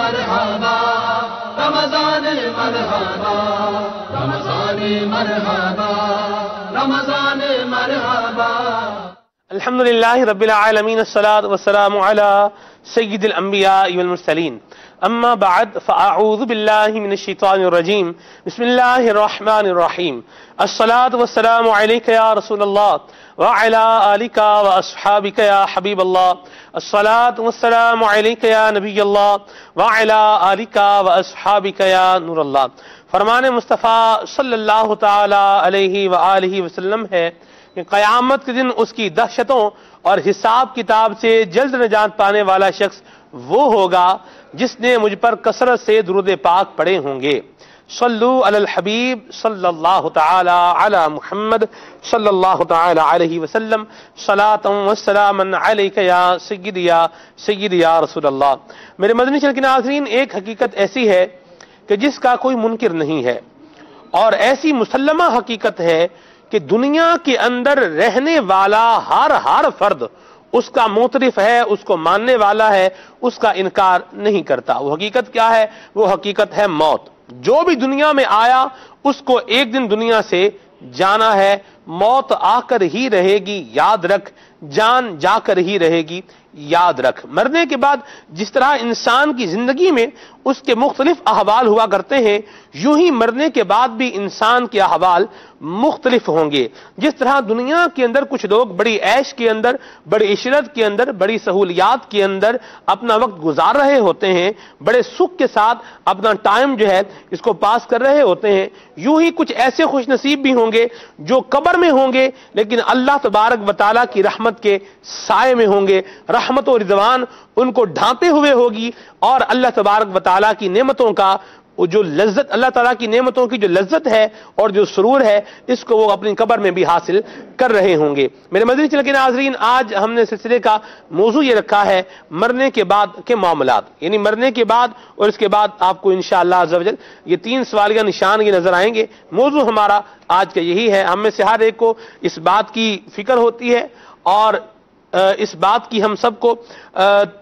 مرحبا رمضان مرحبا رمضان مرحبا رمضان مرحبا الحمد للہ رب العالمین الصلاۃ والسلام علی سید الانبیاء والمرسلین اما بعد فاعوذ باللہ من الشیطان الرجیم بسم اللہ الرحمن الرحیم الصلاۃ والسلام علیک یا رسول اللہ وعلی آلک واصحابک یا حبیب اللہ الصلاۃ والسلام علیک یا نبی اللہ وعلی آلک واصحابک یا نور اللہ۔ فرمان مصطفیٰ صلی اللہ تعالی علیہ وآلہ وسلم ہے کہ قیامت کے دن اس کی دہشتوں اور حساب کتاب سے جلد نجات پانے والا شخص وہ ہوگا جس نے مجھ پر کثرت سے درود پاک پڑھے ہوں گے۔ صلو علی الحبیب صلی اللہ تعالی علی محمد صلی اللہ تعالی علیہ وسلم صلاۃ و سلام علیک یا سیدی یا رسول اللہ۔ میرے مدنی چینل کے ناظرین، ایک حقیقت ایسی ہے کہ جس کا کوئی منکر نہیں ہے، اور ایسی مسلمہ حقیقت ہے کہ دنیا کے اندر رہنے والا ہر فرد اس کا معترف ہے، اس کو ماننے والا ہے، اس کا انکار نہیں کرتا۔ وہ حقیقت کیا ہے؟ وہ حقیقت ہے موت۔ جو بھی دنیا میں آیا اس کو ایک دن دنیا سے جانا ہے، موت آ کر ہی رہے گی، یاد رکھ، جان جا کر ہی رہے گی، یاد رکھ۔ مرنے کے بعد جس طرح انسان کی زندگی میں اس کے مختلف احوال ہوا کرتے ہیں، یوں ہی مرنے کے بعد بھی انسان کے احوال مختلف ہوں گے۔ جس طرح دنیا کے اندر کچھ لوگ بڑی عیش کے اندر، بڑی عشرت کے اندر، بڑی سہولیات کے اندر اپنا وقت گزار رہے ہوتے ہیں، بڑے سکھ کے ساتھ اپنا ٹائم جو ہے اس کو پاس کر رہے ہوتے ہیں، یوں ہی کچھ ایسے خوش نصیب بھی ہوں گے جو قبر میں ہوں گے لیکن اللہ تبارک و تعالیٰ کی رحمت کے سائے میں ہوں گے۔ رحمت و رضوان ان کو ڈھانپے ہوئے ہوگی، اور اللہ تبارک و تعالیٰ کی نعمتوں کا جو لذت، اللہ تعالیٰ کی نعمتوں کی جو لذت ہے اور جو سرور ہے، اس کو وہ اپنی قبر میں بھی حاصل کر رہے ہوں گے۔ میرے مدنی چینل کے ناظرین، آج ہم نے سلسلے کا موضوع یہ رکھا ہے مرنے کے بعد کے معاملات، یعنی مرنے کے بعد اور اس کے بعد آپ کو انشاءاللہ عز و جل یہ 3 سوالیہ نشان یہ نظر آئیں گے۔ موضوع ہمارا آج کا یہی ہے۔ ہم میں سے ہر ایک کو اس بات کی فکر ہوتی ہے اور اس بات کی ہم سب کو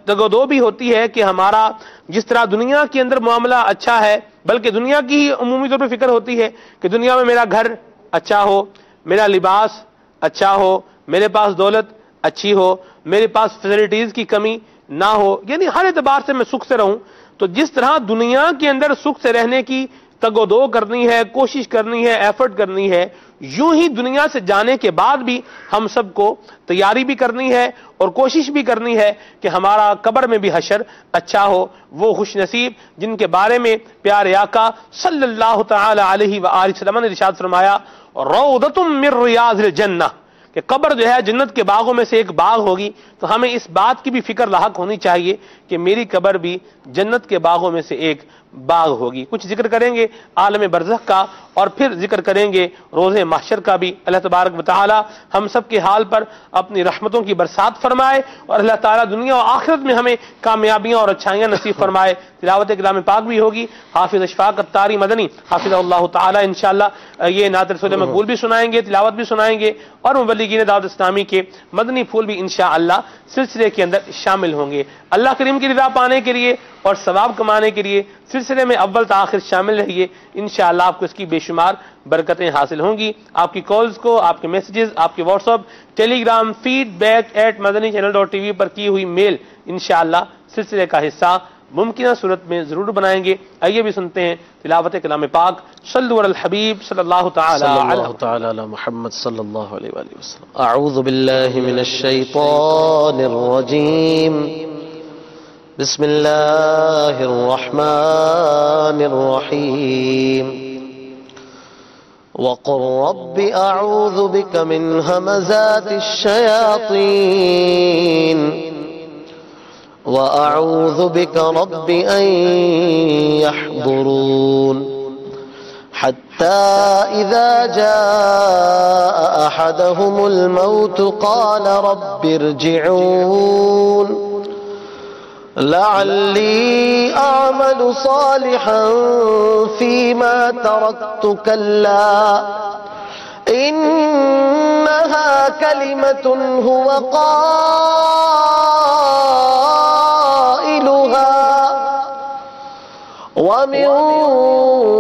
تگودو بھی ہوتی ہے کہ ہمارا جس طرح دنیا کے اندر معاملہ اچھا ہے، بلکہ دنیا کی ہی عمومی طور پہ فکر ہوتی ہے کہ دنیا میں میرا گھر اچھا ہو، میرا لباس اچھا ہو، میرے پاس دولت اچھی ہو، میرے پاس فیسلٹیز کی کمی نہ ہو، یعنی ہر اعتبار سے میں سکھ سے رہوں۔ تو جس طرح دنیا کے اندر سکھ سے رہنے کی تگودو کرنی ہے، کوشش کرنی ہے، ایفرٹ کرنی ہے، یوں ہی دنیا سے جانے کے بعد بھی ہم سب کو تیاری بھی کرنی ہے اور کوشش بھی کرنی ہے کہ ہمارا قبر میں بھی حشر اچھا ہو۔ وہ خوش نصیب جن کے بارے میں پیارے آقا صلی اللہ تعالی علیہ وآلہ وسلم نے ارشاد فرمایا، روضۃ من ریاض الجنہ، کہ قبر جو ہے جنت کے باغوں میں سے ایک باغ ہوگی۔ تو ہمیں اس بات کی بھی فکر لاحق ہونی چاہیے کہ میری قبر بھی جنت کے باغوں میں سے ایک باغ ہوگی۔ کچھ ذکر کریں گے عالم برزخ کا، اور پھر ذکر کریں گے روز محشر کا بھی۔ اللہ تبارک و تعالی ہم سب کے حال پر اپنی رحمتوں کی برسات فرمائے، اور اللہ تعالی دنیا و آخرت میں ہمیں کامیابیاں اور اچھائیاں نصیب فرمائے۔ تلاوت کلام پاک بھی ہوگی، حافظ اشفاق اتاری مدنی حافظ اللہ تعالی انشاءاللہ یہ نعت رسول مقبول بھی سنائیں گے، تلاوت بھی سنائیں گے، اور مبلغین دعوت اسلامی کے مدنی پھول بھی انشاءاللہ سلسلے کے اندر شامل ہوں گے۔ اللہ کریم کی رضا پانے کے لیے اور ثواب کمانے کے لیے سلسلے میں اول تا آخر شامل رہیے، انشاءاللہ آپ کو اس کی بے شمار برکتیں حاصل ہوں گی۔ آپ کی کالز کو، آپ کے میسیجز، آپ کے واٹس ایپ، ٹیلی گرام، feedback@madanichannel.tv پر کی ہوئی میل انشاءاللہ سلسلے کا حصہ ممکنہ صورت میں ضرور بنائیں گے۔ آئیے بھی سنتے ہیں تلاوت کلام پاک۔ صلو علی الحبیب صلی اللہ تعالی علی محمد صلی اللہ علیہ وآلہ وسلم۔ اعوذ باللہ من الشیطان الرجیم، بسم اللہ الرحمن الرحیم۔ وقل رب اعوذ بک من همزات الشیاطین وأعوذ بك رب أن يحضرون حتى إذا جاء أحدهم الموت قال رب ارجعون لعلي أعمل صالحا فيما تركت كلا إنها كلمة هو قائلها ومن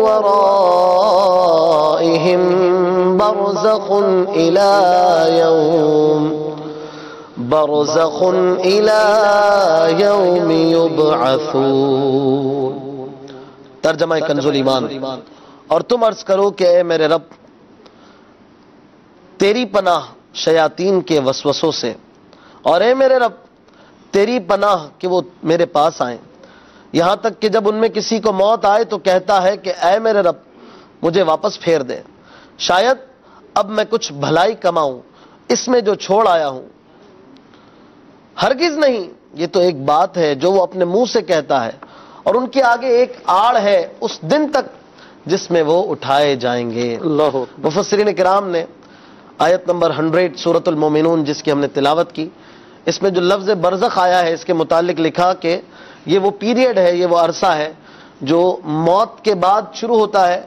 ورائهم برزخ إلى يوم يبعثون. ترجمہ کنز الایمان. اور تم عرض کرو کہ اے میرے رب تیری پناہ شیاطین کے وسوسوں سے، اور اے میرے رب تیری پناہ کہ وہ میرے پاس آئیں، یہاں تک کہ جب ان میں کسی کو موت آئے تو کہتا ہے کہ اے میرے رب مجھے واپس پھیر دے، شاید اب میں کچھ بھلائی کماؤں اس میں جو چھوڑ آیا ہوں. ہرگز نہیں، یہ تو ایک بات ہے جو وہ اپنے منہ سے کہتا ہے، اور ان کے آگے ایک آڑ ہے اس دن تک جس میں وہ اٹھائے جائیں گے. مفسرین کرام نے آیت نمبر 100 سورۃ المومنون جس کی ہم نے تلاوت کی، اس میں جو لفظ برزخ آیا ہے اس کے متعلق لکھا کہ یہ وہ پیریڈ ہے، یہ وہ عرصہ ہے جو موت کے بعد شروع ہوتا ہے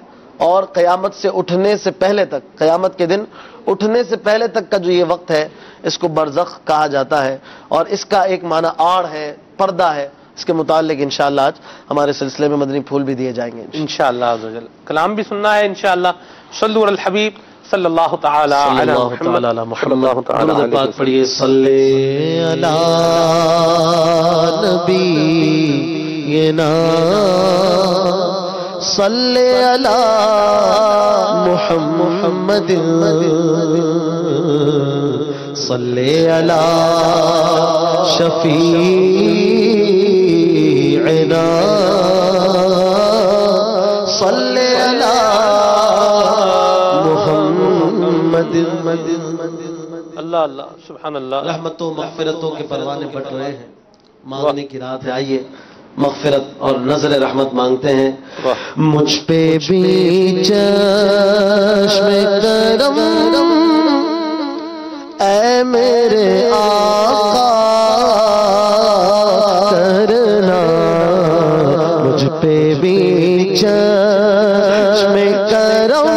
اور قیامت سے اٹھنے سے پہلے تک، قیامت کے دن اٹھنے سے پہلے تک کا جو یہ وقت ہے اس کو برزخ کہا جاتا ہے. اور اس کا ایک معنی آڑ ہے، پردہ ہے. اس کے متعلق انشاءاللہ آج ہمارے سلسلے میں مدنی پھول بھی دیے جائیں گے انشاءاللہ عز و جل. کلام بھی سننا ہے انشاءاللہ. صلو علی الحبیب صلی اللہ تعالی علی محمد. درود پاک پڑھیے. صلی علی نبینا صلی علی محمد صلی علی شفیعنا صلی علی محمد. اللہ اللہ سبحان اللہ. رحمتوں مغفرتوں کے پروانے بٹ رہے ہیں، مانگنے کی رات ہے. آئیے مغفرت اور نظر رحمت مانگتے ہیں. مجھ پہ بھی چشم کرم اے میرے آقا کرنا، مجھ پہ بھی چشم کرم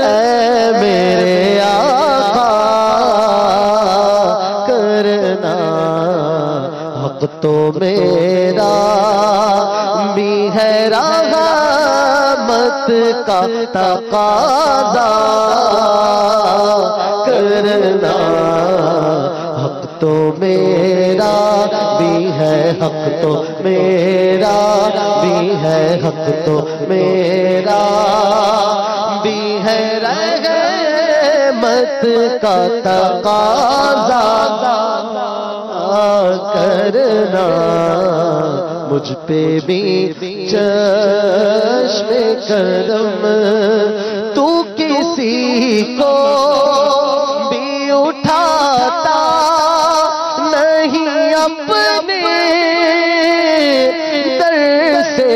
اے میرے آقا کرنا. حق تو میرا بھی ہے رحمت کا تقاضا کرنا. حق تو میرا بھی ہے، حق تو میرا بھی ہے، حق تو میرا بھی ہے رحمت کا تقاضا کرنا. مجھ پہ بھی چشم کرم، تو کسی کو بھی اٹھاتا نہیں اپنے در سے،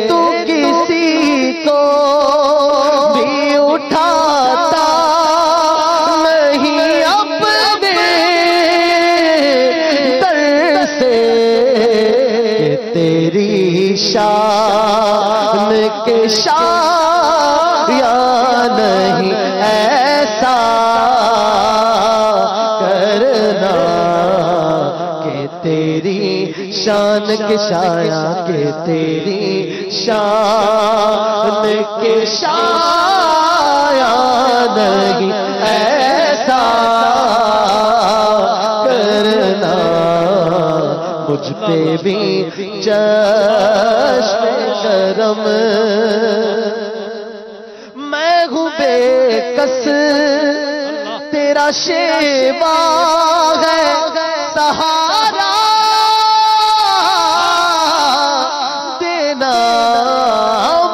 تو کسی کو بھی اٹھاتا نہیں اپنے در سے. تیری شان کے شان یا نہیں ایسا کرنا کہ تیری شان کے شایا، کہ تیری شان کے شایا نہیں ایسا کرنا. مجھ پہ بھی چشم کرم، میں ہوں بے کس تیرا شیوا ہے سہارا دینا.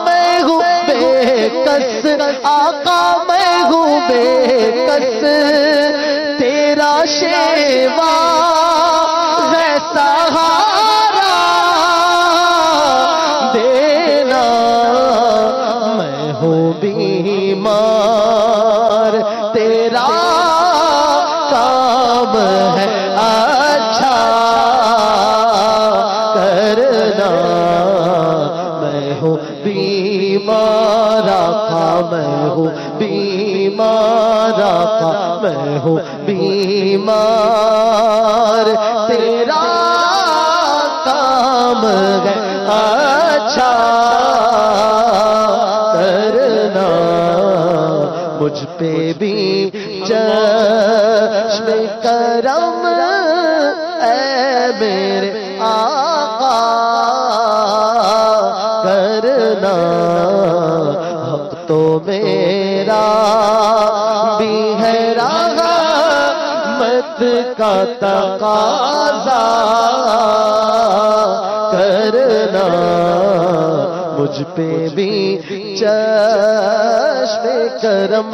میں ہوں بے کس آقا، میں ہوں بے کس تیرا شیوا ہے سہارا دینا. میں ہوں بیمار تیرا کام ہے اچھا کرنا. میں ہوں بیمار آقا، میں ہوں بیمار آقا، میں ہوں بیمار تیرا کام ہے اچھا کرنا، مجھ پہ بھی چشم کرم اے میرے آقا کرنا، حق تو میرا بھی ہے رحمت کا تقاضا کرنا، مجھ پہ بھی چشم کرم۔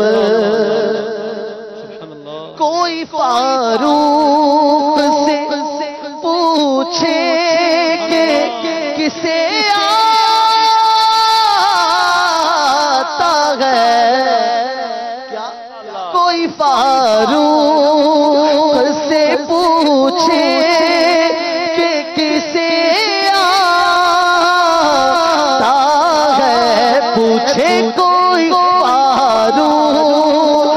کوئی فاروق سے پوچھے کہ کسے آتا ہے، کوئی فاروق سے پوچھے کہ کسے آتا ہے، پوچھے کوئی فاروق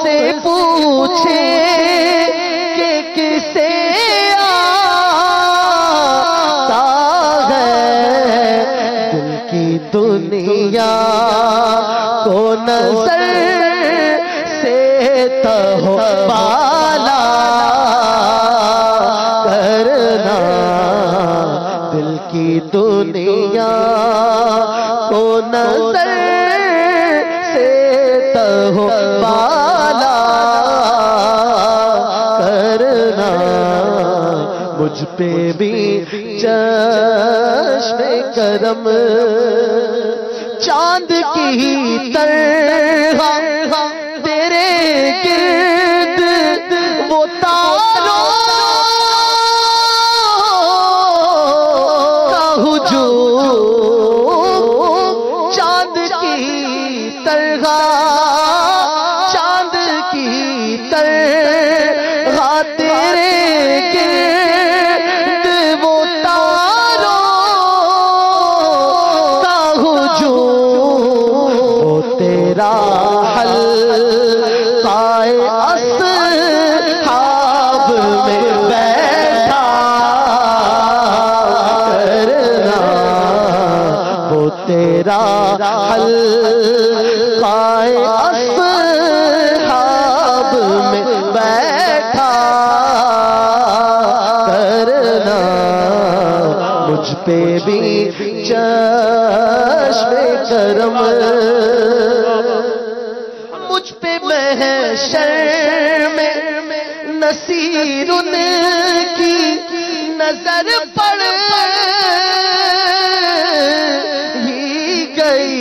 سے پوچھے کہ کسے آتا ہے، دل کی دنیا کو نظر سے تو بالا کرنا، دل کی دنیا کو نظر سے تو بالا کرنا، مجھ پہ بھی چشم کرم۔ چاند کی طرح تیرے گرد وہ تاروں کا ہجوم، چاند کی طرح، چاند کی طرح تیرے گرد وہ تاروں کا ہجوم، وہ تیرا حلقۂ اصحاب میں بیٹھا کرنا، وہ تیرا حلقۂ اصحاب میں بیٹھا کرنا، مجھ پہ بھی چشم کرم۔ مجھ پہ محشر میں نصیر ان کی نظر پڑ ہی گئی،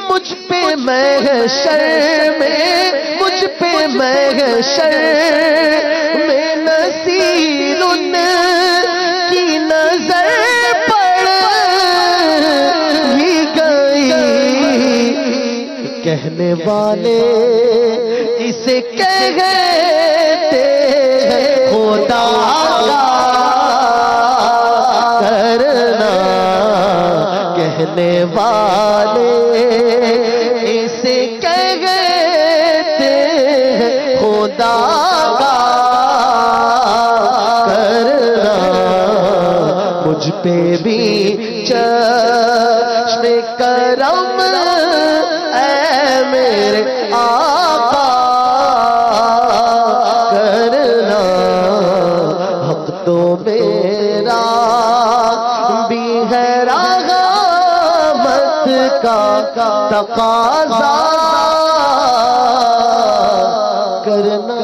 مجھ پہ محشر میں، مجھ پہ محشر میں نصیر ان کی نظر پڑ ہی گئی، کہنے والے اسے کہتے ہیں خدا کرنا، کہنے والے اسے کہتے ہیں خدا کرنا، مجھ پہ بھی چشم کرم اے میرے آقا کرنا، حق تو میرا بھی ہے رحمت کا تقاضا کرنا۔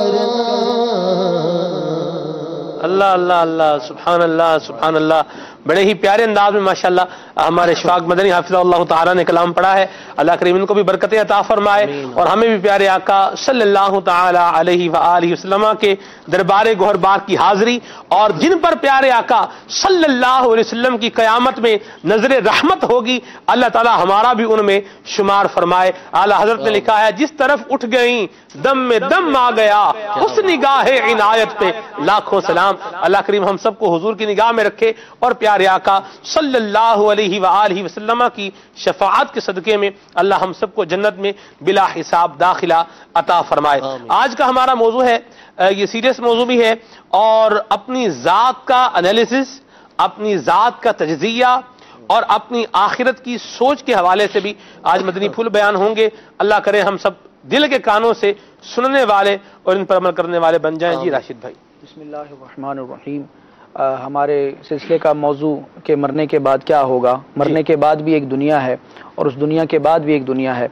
اللہ اللہ اللہ، سبحان اللہ سبحان اللہ، بڑے ہی پیارے انداز میں ماشاءاللہ ہمارے اشفاق مدنی حافظہ اللہ تعالیٰ نے کلام پڑھا ہے۔ اللہ کریم ان کو بھی برکتیں عطا فرمائے اور ہمیں بھی پیارے آقا صلی اللہ تعالیٰ علیہ وآلہ وسلم کے دربار گوہر بار کی حاضری، اور جن پر پیارے آقا صلی اللہ علیہ وسلم کی قیامت میں نظر رحمت ہوگی، اللہ تعالیٰ ہمارا بھی ان میں شمار فرمائے۔ اعلیٰ حضرت نے لکھا ہے، جس طرف اٹھ گئیں دم میں دم آ گیا، اس نگاہ عنایت پہ لاکھوں سلام۔ اللہ کریم ہم سب کو حضور کی نگاہ میں رکھے اور پیارے آقا صلی اللہ علیہ وآلہ وسلم کی شفاعت کے صدقے میں اللہ ہم سب کو جنت میں بلا حساب داخلہ عطا فرمائے۔ آج کا ہمارا موضوع ہے، یہ سیریس موضوع بھی ہے، اور اپنی ذات کا انالیسس اپنی ذات کا تجزیہ اور اپنی آخرت کی سوچ کے حوالے سے بھی آج مدنی پھول بیان ہوں گے. اللہ کرے ہم سب دل کے کانوں سے سننے والے اور ان پر عمل کرنے والے بن جائیں. جی راشد بھائی. بسم اللہ الرحمن الرحیم. ہمارے سلسلے کا موضوع کہ مرنے کے بعد کیا ہوگا. مرنے کے بعد بھی ایک دنیا ہے اور اس دنیا کے بعد بھی ایک دنیا ہے.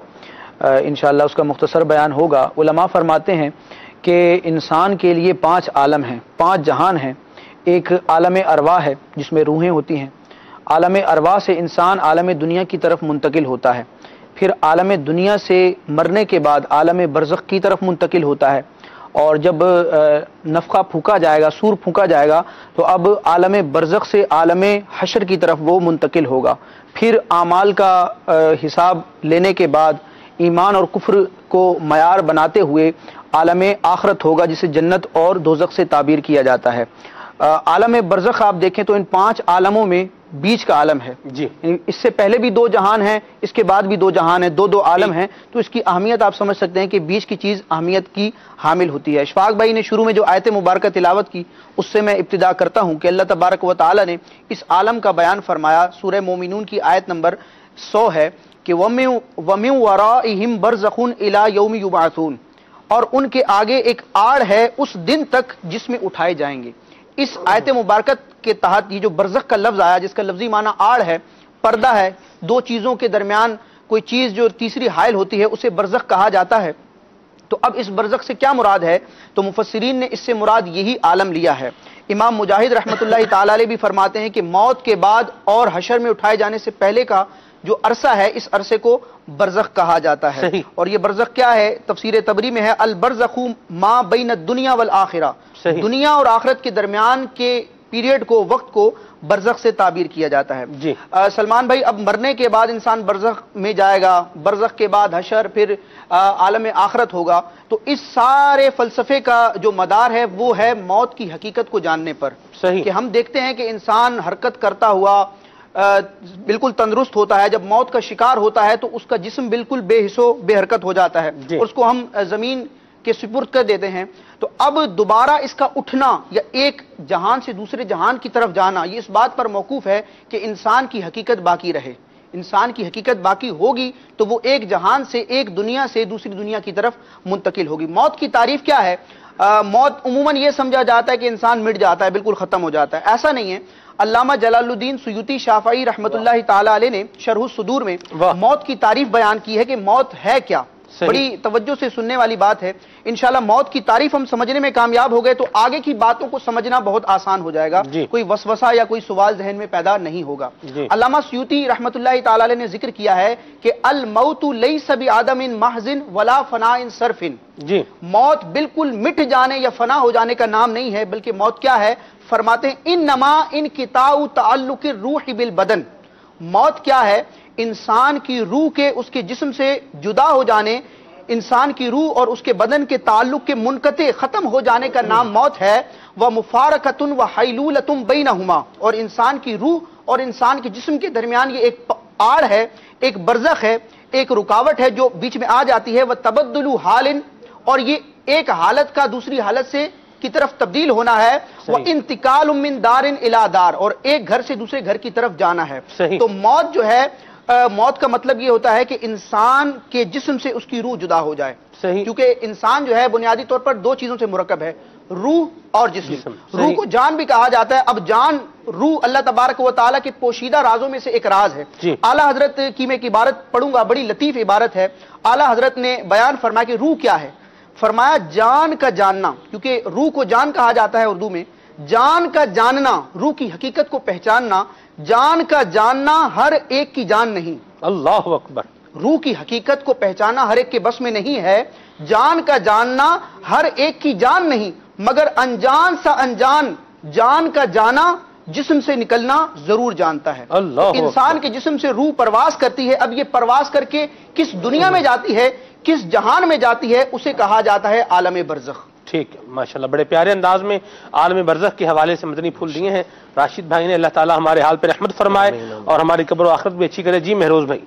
انشاءاللہ اس کا مختصر بیان ہوگا. علماء فرماتے ہیں کہ انسان کے لیے 5 عالم ہیں, 5 جہان ہیں. ایک عالم ارواح ہے جس میں روحیں ہوتی ہیں. عالم ارواح سے انسان عالم دنیا کی طرف منتقل ہوتا ہے. پھر عالم دنیا سے مرنے کے بعد عالم برزخ کی طرف منتقل ہوتا ہے. اور جب نفخہ پھونکا جائے گا, سور پھونکا جائے گا, تو اب عالم برزخ سے عالم حشر کی طرف وہ منتقل ہوگا. پھر اعمال کا حساب لینے کے بعد ایمان اور کفر کو معیار بناتے ہوئے عالم آخرت ہوگا جسے جنت اور دوزخ سے تعبیر کیا جاتا ہے. عالم برزخ آپ دیکھیں تو ان 5 عالموں میں بیچ کا عالم ہے. جی اس سے پہلے بھی 2 جہان ہیں, اس کے بعد بھی 2 جہان ہیں, 2 عالم ہیں. تو اس کی اہمیت آپ سمجھ سکتے ہیں کہ بیچ کی چیز اہمیت کی حامل ہوتی ہے. اشفاق بھائی نے شروع میں جو آیت مبارکہ تلاوت کی اس سے میں ابتدا کرتا ہوں کہ اللہ تبارک و تعالی نے اس عالم کا بیان فرمایا. سورہ مومنون کی آیت نمبر 100 ہے کہ وَمِن وَرَائِهِمْ بَرْزَخٌ إِلَى يَوْمِ يُبْعَثُونَ, اور ان کے آگے ایک آڑ ہے اس دن تک جس میں اٹھائے جائیں گے. اس آیت مبارکت کے تحت یہ جو برزخ کا لفظ آیا جس کا لفظی معنی آڑ ہے, پردہ ہے, 2 چیزوں کے درمیان کوئی چیز جو تیسری حائل ہوتی ہے اسے برزخ کہا جاتا ہے. تو اب اس برزخ سے کیا مراد ہے؟ تو مفسرین نے اس سے مراد یہی عالم لیا ہے. امام مجاہد رحمۃ اللہ تعالی علیہ بھی فرماتے ہیں کہ موت کے بعد اور حشر میں اٹھائے جانے سے پہلے کا جو عرصہ ہے اس عرصے کو برزخ کہا جاتا ہے. اور یہ برزخ کیا ہے؟ تفسیر طبری میں ہے البرزخ ما بین الدنیا والآخرہ, دنیا اور آخرت کے درمیان کے پیریڈ کو, وقت کو برزخ سے تعبیر کیا جاتا ہے. جی سلمان بھائی, اب مرنے کے بعد انسان برزخ میں جائے گا, برزخ کے بعد حشر, پھر عالم آخرت ہوگا. تو اس سارے فلسفے کا جو مدار ہے وہ ہے موت کی حقیقت کو جاننے پر. صحیح. کہ ہم دیکھتے ہیں کہ انسان حرکت کرتا ہوا بالکل تندرست ہوتا ہے, جب موت کا شکار ہوتا ہے تو اس کا جسم بالکل بے حس و بے حرکت ہو جاتا ہے, اور اس کو ہم زمین کے سپرد کر دیتے ہیں. تو اب دوبارہ اس کا اٹھنا یا ایک جہان سے دوسرے جہان کی طرف جانا یہ اس بات پر موقوف ہے کہ انسان کی حقیقت باقی رہے. انسان کی حقیقت باقی ہوگی تو وہ ایک جہان سے, ایک دنیا سے دوسری دنیا کی طرف منتقل ہوگی. موت کی تعریف کیا ہے؟ موت عموماً یہ سمجھا جاتا ہے کہ انسان مٹ جاتا ہے, بالکل ختم ہو جاتا ہے. ایسا نہیں ہے. علامہ جلال الدین سیوطی شافعی رحمۃ اللہ تعالی علیہ نے شرح الصدور میں موت کی تعریف بیان کی ہے کہ موت ہے کیا. بڑی توجہ سے سننے والی بات ہے. انشاءاللہ موت کی تعریف ہم سمجھنے میں کامیاب ہو گئے تو آگے کی باتوں کو سمجھنا بہت آسان ہو جائے گا. کوئی وسوسہ یا کوئی سوال ذہن میں پیدا نہیں ہوگا. علامہ سیوطی رحمۃ اللہ تعالی علیہ نے ذکر کیا ہے کہ الموت لیس بعدم محض ولا فناء صرف. موت بالکل مٹ جانے یا فنا ہو جانے کا نام نہیں ہے, بلکہ موت کیا ہے؟ فرماتے ہیں انما انقطاع تعلق الروح بالبدن. موت کیا ہے؟ انسان کی روح کے اس کے جسم سے جدا ہو جانے, انسان کی روح اور اس کے بدن کے تعلق کے منقطع ختم ہو جانے کا نام موت ہے. وَمُفَارَقَةٌ وَحَيْلُولَةٌ بَيْنَهُمَا, اور انسان کی روح اور انسان کے جسم کے درمیان یہ ایک آڑ ہے, ایک برزخ ہے, ایک رکاوٹ ہے جو بیچ میں آ جاتی ہے. وَتَبَدُّلُ حَالٍ, اور یہ ایک حالت کا دوسری حالت سے کی طرف تبدیل ہونا ہے. وَإِنْتِقَالٌ مِّن دَارٍ إِلَى دَار, اور ایک گھر سے دوسرے گھر کی طرف جانا ہے. تو موت جو ہے, موت کا مطلب یہ ہوتا ہے کہ انسان کے جسم سے اس کی روح جدا ہو جائے. کیونکہ انسان جو ہے بنیادی طور پر 2 چیزوں سے مرکب ہے, روح اور جسم. روح کو جان بھی کہا جاتا ہے. اب جان, روح اللہ تبارک و تعالیٰ کے پوشیدہ رازوں میں سے ایک راز ہے. اعلیٰ حضرت کی میں ایک عبارت پڑھوں گا, بڑی لطیف عبارت ہے. اعلیٰ حضرت نے بیان فرمایا کہ روح کیا ہے. فرمایا جان کا جاننا, کیونکہ روح کو جان کہا جاتا ہے اردو میں, جان کا جاننا, روح کی حقیقت کو پہچاننا. جان کا جاننا ہر ایک کی جان نہیں. اللہ اکبر. روح کی حقیقت کو پہچاننا ہر ایک کے بس میں نہیں ہے. جان کا جاننا ہر ایک کی جان نہیں, مگر انجان سا انجان جان کا جانا جسم سے نکلنا ضرور جانتا ہے. انسان کے جسم سے روح پرواز کرتی ہے. اب یہ پرواز کر کے کس دنیا میں جاتی ہے, کس جہان میں جاتی ہے, اسے کہا جاتا ہے عالم برزخ. ٹھیک ہے, ماشاءاللہ بڑے پیارے انداز میں عالم برزخ کے حوالے سے مدنی پھول دیے ہیں راشد بھائی نے. اللہ تعالی ہمارے حال پہ رحمت فرمائے اور ہماری قبر و آخرت بھی اچھی کرے. جی مہروز بھائی.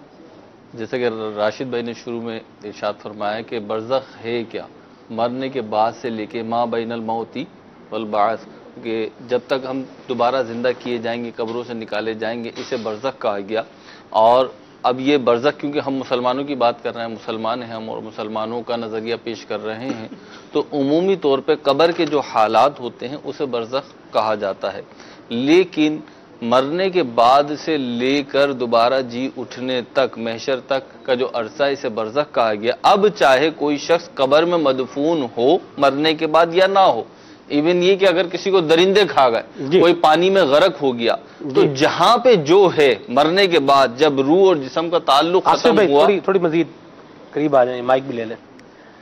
جیسا کہ راشد بھائی نے شروع میں ارشاد فرمایا کہ برزخ ہے کیا, مرنے کے بعد سے لے کے ما بین الموتی والبعث, کہ جب تک ہم دوبارہ زندہ کیے جائیں گے، قبروں سے نکالے جائیں گے، اسے برزخ کہا گیا۔ اور اب یہ برزخ کیونکہ ہم مسلمانوں کی بات کر رہے ہیں، مسلمان ہیں ہم اور مسلمانوں کا نظریہ پیش کر رہے ہیں، تو عمومی طور پہ قبر کے جو حالات ہوتے ہیں اسے برزخ کہا جاتا ہے، لیکن مرنے کے بعد سے لے کر دوبارہ جی اٹھنے تک، محشر تک کا جو عرصہ اسے برزخ کہا گیا۔ اب چاہے کوئی شخص قبر میں مدفون ہو مرنے کے بعد یا نہ ہو، ایون یہ کہ اگر کسی کو درندے کھا گئے، کوئی پانی میں غرق ہو گیا، تو جہاں پہ جو ہے مرنے کے بعد جب روح اور جسم کا تعلق ختم ہوا۔ تھوڑی مزید قریب آ جائیں، مائک بھی لے لیں۔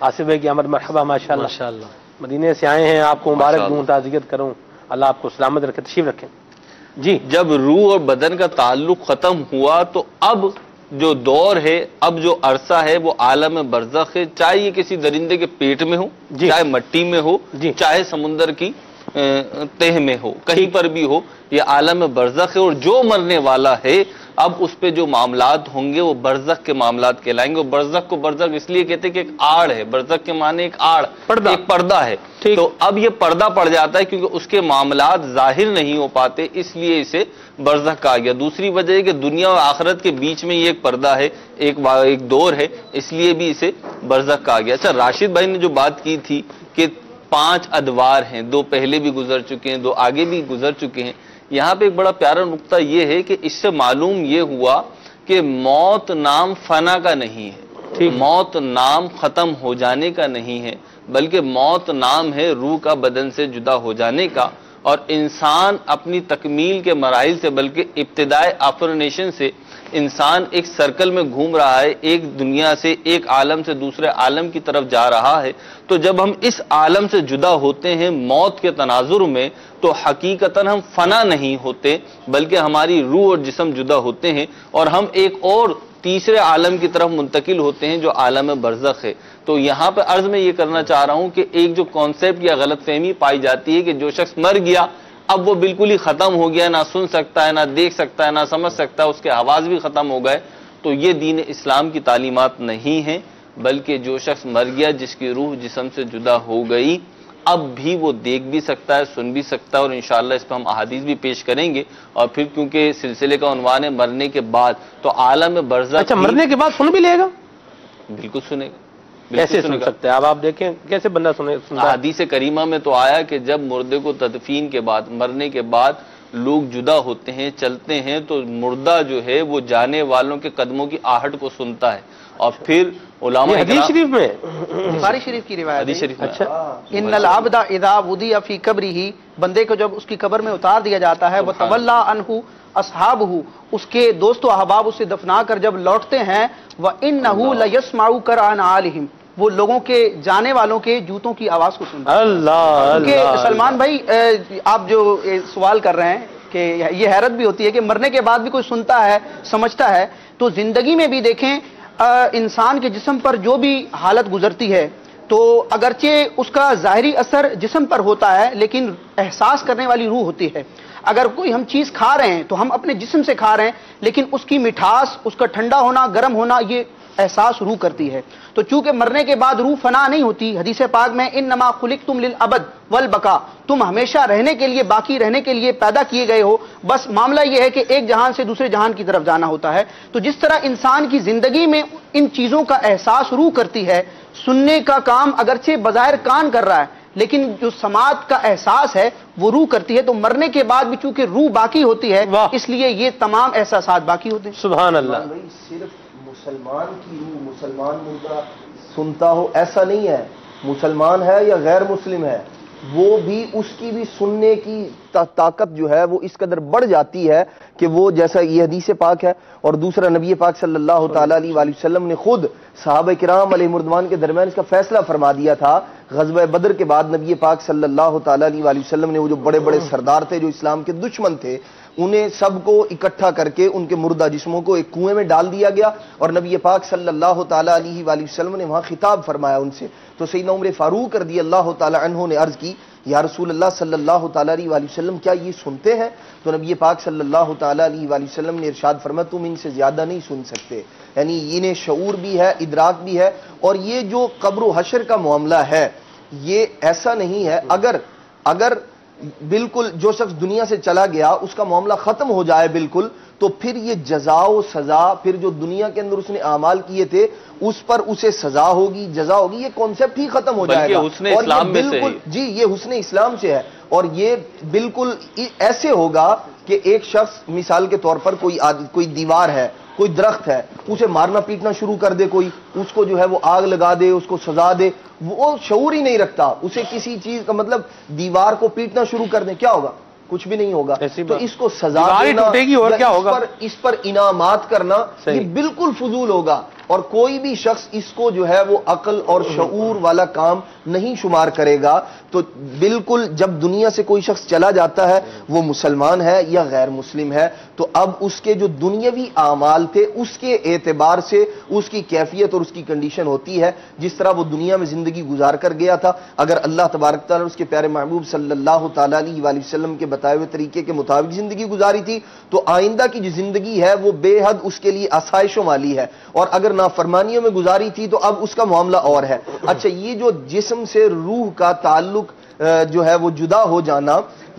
آصف بھائی کی آمد مرحبا، ماشاءاللہ مدینے سے آئے ہیں، آپ کو مبارک دوں، تعزیت کروں، اللہ آپ کو سلامت رکھے، تشریف رکھیں جی۔ جب روح اور بدن کا تعلق ختم ہوا تو اب جو دور ہے، اب جو عرصہ ہے وہ عالم برزخ ہے، چاہے یہ کسی درندے کے پیٹ میں ہو، چاہے مٹی میں ہو، چاہے سمندر کی تہ میں ہو، کہیں پر بھی ہو، یہ عالم برزخ ہے۔ اور جو مرنے والا ہے اب اس پہ جو معاملات ہوں گے وہ برزخ کے معاملات کہلائیں گے۔ اور برزخ کو برزخ اس لیے کہتے ہیں کہ ایک آڑ ہے، برزخ کے معنی ایک آڑ، ایک پردہ ہے، تو اب یہ پردہ پڑ جاتا ہے کیونکہ اس کے معاملات ظاہر نہیں ہو پاتے، اس لیے اسے برزخ کہا گیا۔ دوسری وجہ ہے کہ دنیا اور آخرت کے بیچ میں یہ ایک پردہ ہے، ایک دور ہے، اس لیے بھی اسے برزخ کہا گیا۔ اچھا، راشد بھائی نے جو بات کی تھی کہ 5 ادوار ہیں، 2 پہلے بھی گزر چکے ہیں، 2 آگے بھی گزر چکے ہیں، یہاں پہ ایک بڑا پیارا نقطہ یہ ہے کہ اس سے معلوم یہ ہوا کہ موت نام فنا کا نہیں ہے، موت نام ختم ہو جانے کا نہیں ہے، بلکہ موت نام ہے روح کا بدن سے جدا ہو جانے کا۔ اور انسان اپنی تکمیل کے مراحل سے، بلکہ ابتدائے آفرنیشن سے انسان ایک سرکل میں گھوم رہا ہے، ایک دنیا سے، ایک عالم سے دوسرے عالم کی طرف جا رہا ہے۔ تو جب ہم اس عالم سے جدا ہوتے ہیں موت کے تناظر میں، تو حقیقتاً ہم فنا نہیں ہوتے، بلکہ ہماری روح اور جسم جدا ہوتے ہیں اور ہم ایک اور تیسرے عالم کی طرف منتقل ہوتے ہیں جو عالم برزخ ہے۔ تو یہاں پہ عرض میں یہ کرنا چاہ رہا ہوں کہ ایک جو کانسیپٹ یا غلط فہمی پائی جاتی ہے کہ جو شخص مر گیا اب وہ بالکل ہی ختم ہو گیا، نہ سن سکتا ہے، نہ دیکھ سکتا ہے، نہ سمجھ سکتا ہے، اس کے حواس بھی ختم ہو گئے، تو یہ دین اسلام کی تعلیمات نہیں ہیں، بلکہ جو شخص مر گیا جس کی روح جسم سے جدا ہو گئی اب بھی وہ دیکھ بھی سکتا ہے، سن بھی سکتا ہے، اور انشاءاللہ اس پہ ہم احادیث بھی پیش کریں گے۔ اور پھر کیونکہ سلسلے کا عنوان ہے مرنے کے بعد، تو عالم برزخ، اچھا مرنے کے بعد سن بھی لے گا؟ بالکل سنے گا۔ کیسے سن سکتے ہیں؟ اب آپ دیکھیں کیسے بندہ سنے۔ حدیث کریمہ میں تو آیا کہ جب مردے کو تدفین کے بعد، مرنے کے بعد لوگ جدا ہوتے ہیں، چلتے ہیں، تو مردہ جو ہے وہ جانے والوں کے قدموں کی آہٹ کو سنتا ہے۔ اور پھر علماء حدیث شریف میں، بخاری شریف کی روایت، حدیث شریف میں، اچھا، ان العبد اذا وضع فی قبرہ، بندے کو جب اس کی قبر میں اتار دیا جاتا ہے، وتولی عنہ اصحابہ، اس کے دوست و احباب اسے دفنا کر جب لوٹتے ہیں، وانہ لیسمع قرعا نعالہم، وہ لوگوں کے جانے والوں کے جوتوں کی آواز کو سنتا ہے۔ اللہ کیونکہ سلمان بھائی آپ جو سوال کر رہے ہیں کہ یہ حیرت بھی ہوتی ہے کہ مرنے کے بعد بھی کوئی سنتا ہے، سمجھتا ہے، تو زندگی میں بھی دیکھیں انسان کے جسم پر جو بھی حالت گزرتی ہے تو اگرچہ اس کا ظاہری اثر جسم پر ہوتا ہے لیکن احساس کرنے والی روح ہوتی ہے۔ اگر کوئی ہم چیز کھا رہے ہیں تو ہم اپنے جسم سے کھا رہے ہیں، لیکن اس کی مٹھاس، اس کا ٹھنڈا ہونا، گرم ہونا، یہ احساس روح کرتی ہے۔ تو چونکہ مرنے کے بعد روح فنا نہیں ہوتی، حدیث پاک میں انما خلقتم للابد والبقاء، تم ہمیشہ رہنے کے لیے، باقی رہنے کے لیے پیدا کیے گئے ہو، بس معاملہ یہ ہے کہ ایک جہان سے دوسرے جہان کی طرف جانا ہوتا ہے۔ تو جس طرح انسان کی زندگی میں ان چیزوں کا احساس روح کرتی ہے، سننے کا کام اگرچہ بظاہر کان کر رہا ہے لیکن جو سماعت کا احساس ہے وہ روح کرتی ہے، تو مرنے کے بعد بھی چونکہ روح باقی ہوتی ہے اس لیے یہ تمام احساسات باقی ہوتے ہیں۔ سبحان اللہ۔ صرف مسلمان کی روح مسلمان مردہ سنتا ہو ایسا نہیں ہے، مسلمان ہے یا غیر مسلم ہے وہ بھی، اس کی بھی سننے کی طاقت جو ہے وہ اس قدر بڑھ جاتی ہے کہ وہ، جیسا یہ حدیث پاک ہے، اور دوسرا نبی پاک صلی اللہ تعالیٰ علیہ وآلہ وسلم نے خود صحابہ کرام علیہ مردوان کے درمیان اس کا فیصلہ فرما دیا تھا۔ غزوہ بدر کے بعد نبی پاک صلی اللہ تعالیٰ علیہ وآلہ وسلم نے وہ جو بڑے بڑے سردار تھے جو اسلام کے دشمن تھے انہیں سب کو اکٹھا کر کے ان کے مردہ جسموں کو ایک کنویں میں ڈال دیا گیا، اور نبی پاک صلی اللہ تعالیٰ علیہ وآلہ وسلم نے وہاں خطاب فرمایا ان سے۔ تو سیدنا عمر فاروق رضی اللہ تعالیٰ عنہ نے عرض کی، یا رسول اللہ صلی اللہ تعالیٰ علیہ وآلہ وسلم کیا یہ سنتے ہیں؟ تو نبی پاک صلی اللہ تعالیٰ علیہ وآلہ وسلم نے ارشاد فرمایا تم ان سے زیادہ نہیں سن سکتے، یعنی انہیں شعور بھی ہے، ادراک بھی ہے۔ اور یہ جو قبر و حشر کا معاملہ ہے یہ ایسا نہیں ہے، اگر بالکل جو شخص دنیا سے چلا گیا اس کا معاملہ ختم ہو جائے بالکل، تو پھر یہ جزا و سزا، پھر جو دنیا کے اندر اس نے اعمال کیے تھے اس پر اسے سزا ہوگی، جزا ہوگی، یہ کانسیپٹ ہی ختم ہو جائے گا۔ حسن اسلام میں سے جی یہ حسن اسلام سے ہے، اور یہ بالکل ایسے ہوگا کہ ایک شخص مثال کے طور پر کوئی دیوار ہے، کوئی درخت ہے، اسے مارنا پیٹنا شروع کر دے، کوئی اس کو جو ہے وہ آگ لگا دے، اس کو سزا دے، وہ شعور ہی نہیں رکھتا، اسے کسی چیز کا مطلب دیوار کو پیٹنا شروع کر دے، کیا ہوگا؟ کچھ بھی نہیں ہوگا۔ تو اس کو سزا دینا اور کیا ہوگا؟ اس پر انعامات کرنا یہ بالکل فضول ہوگا، اور کوئی بھی شخص اس کو جو ہے وہ عقل اور شعور والا کام نہیں شمار کرے گا۔ تو بالکل جب دنیا سے کوئی شخص چلا جاتا ہے، وہ مسلمان ہے یا غیر مسلم ہے، تو اب اس کے جو دنیاوی اعمال تھے اس کے اعتبار سے اس کی کیفیت اور اس کی کنڈیشن ہوتی ہے جس طرح وہ دنیا میں زندگی گزار کر گیا تھا۔ اگر اللہ تبارک تعالیٰ اس کے پیارے محبوب صلی اللہ تعالیٰ علیہ وآلہ وسلم کے بتائے ہوئے طریقے کے مطابق زندگی گزاری تھی تو آئندہ کی جو زندگی ہے وہ بے حد اس کے لیے آسائشوں والی ہے، اور اگر نافرمانیوں میں گزاری تھی تو اب اس کا معاملہ اور ہے۔ اچھا، یہ جو جسم سے روح کا تعلق جو ہے وہ جدا ہو جانا،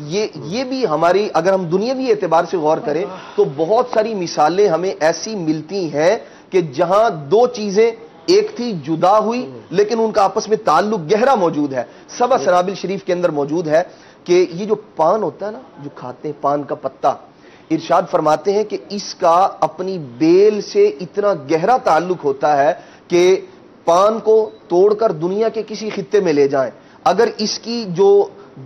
یہ بھی ہماری اگر ہم دنیاوی اعتبار سے غور کریں تو بہت ساری مثالیں ہمیں ایسی ملتی ہیں کہ جہاں دو چیزیں ایک تھی جدا ہوئی لیکن ان کا آپس میں تعلق گہرا موجود ہے۔ سبع سنابل شریف کے اندر موجود ہے کہ یہ جو پان ہوتا ہے نا، جو کھاتے ہیں پان کا پتا، ارشاد فرماتے ہیں کہ اس کا اپنی بیل سے اتنا گہرا تعلق ہوتا ہے کہ پان کو توڑ کر دنیا کے کسی خطے میں لے جائیں، اگر اس کی جو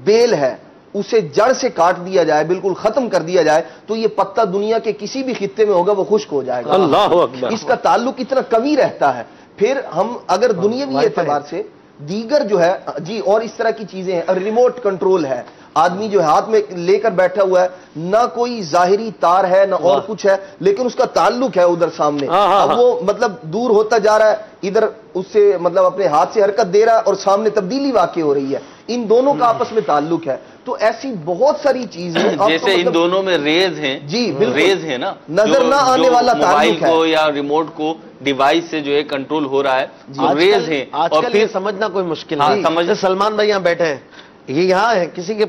بیل ہے اسے جڑ سے کاٹ دیا جائے، بالکل ختم کر دیا جائے، تو یہ پتا دنیا کے کسی بھی خطے میں ہوگا وہ خشک ہو جائے گا۔ اللہ اکبر! اس کا تعلق اتنا قوی رہتا ہے۔ پھر ہم اگر دنیاوی اعتبار سے دیگر جو ہے جی اور اس طرح کی چیزیں ہیں، ریموٹ کنٹرول ہے، آدمی جو ہاتھ میں لے کر بیٹھا ہوا ہے، نہ کوئی ظاہری تار ہے نہ اور کچھ ہے، لیکن اس کا تعلق ہے ادھر سامنے، اب وہ مطلب دور ہوتا جا رہا ہے، ادھر اس سے مطلب اپنے ہاتھ سے حرکت دے رہا ہے اور سامنے تبدیلی واقع ہو رہی ہے، ان دونوں کا آپس میں تعلق ہے۔ تو ایسی بہت ساری چیزیں جیسے ان دونوں میں ریز ہیں، جی بالکل ریز ہے نا، نظر نہ آنے والا تعلق ہے، موبائل کو یا ریموٹ کو ڈیوائس سے جو ہے کنٹرول ہو رہا ہے، ریز ہیں، اور پھر سمجھنا کوئی مشکل نہیں۔ سلمان بھائی یہاں بیٹھے ہیں، یہ یہاں ہے، کسی کے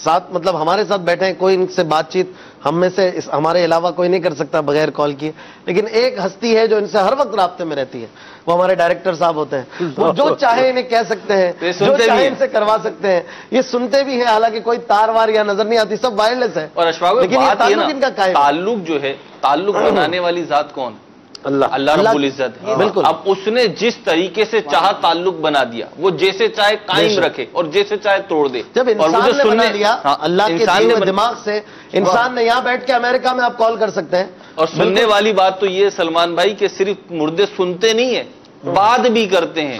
ساتھ مطلب ہمارے ساتھ بیٹھے ہیں، کوئی ان سے بات چیت ہم میں سے ہمارے علاوہ کوئی نہیں کر سکتا بغیر کال کیے، لیکن ایک ہستی ہے جو ان سے ہر وقت رابطے میں رہتی ہے، وہ ہمارے ڈائریکٹر صاحب ہوتے ہیں، وہ جو چاہے انہیں کہہ سکتے ہیں، جو چاہے ان سے کروا سکتے ہیں، یہ سنتے بھی ہیں، حالانکہ کوئی تار وار یا نظر نہیں آتی، سب وائرلیس ہے، اور اشفاق لیکن یہ تعلق ان کا قائم ہے۔ تعلق جو ہے، تعلق بنانے والی ذات کون؟ اللہ رب العزت ہے۔ بالکل، اب اس نے جس طریقے سے چاہا تعلق بنا دیا، وہ جیسے چاہے قائم رکھے اور جیسے چاہے توڑ دے۔ جب انسان نے بنا لیا اللہ کے دیے ہوئے دماغ سے، انسان نے یہاں بیٹھ کے امریکہ میں آپ کال کر سکتے ہیں، اور سننے والی بات تو یہ سلمان بھائی کہ صرف مردے سنتے نہیں ہیں، بات بھی کرتے ہیں،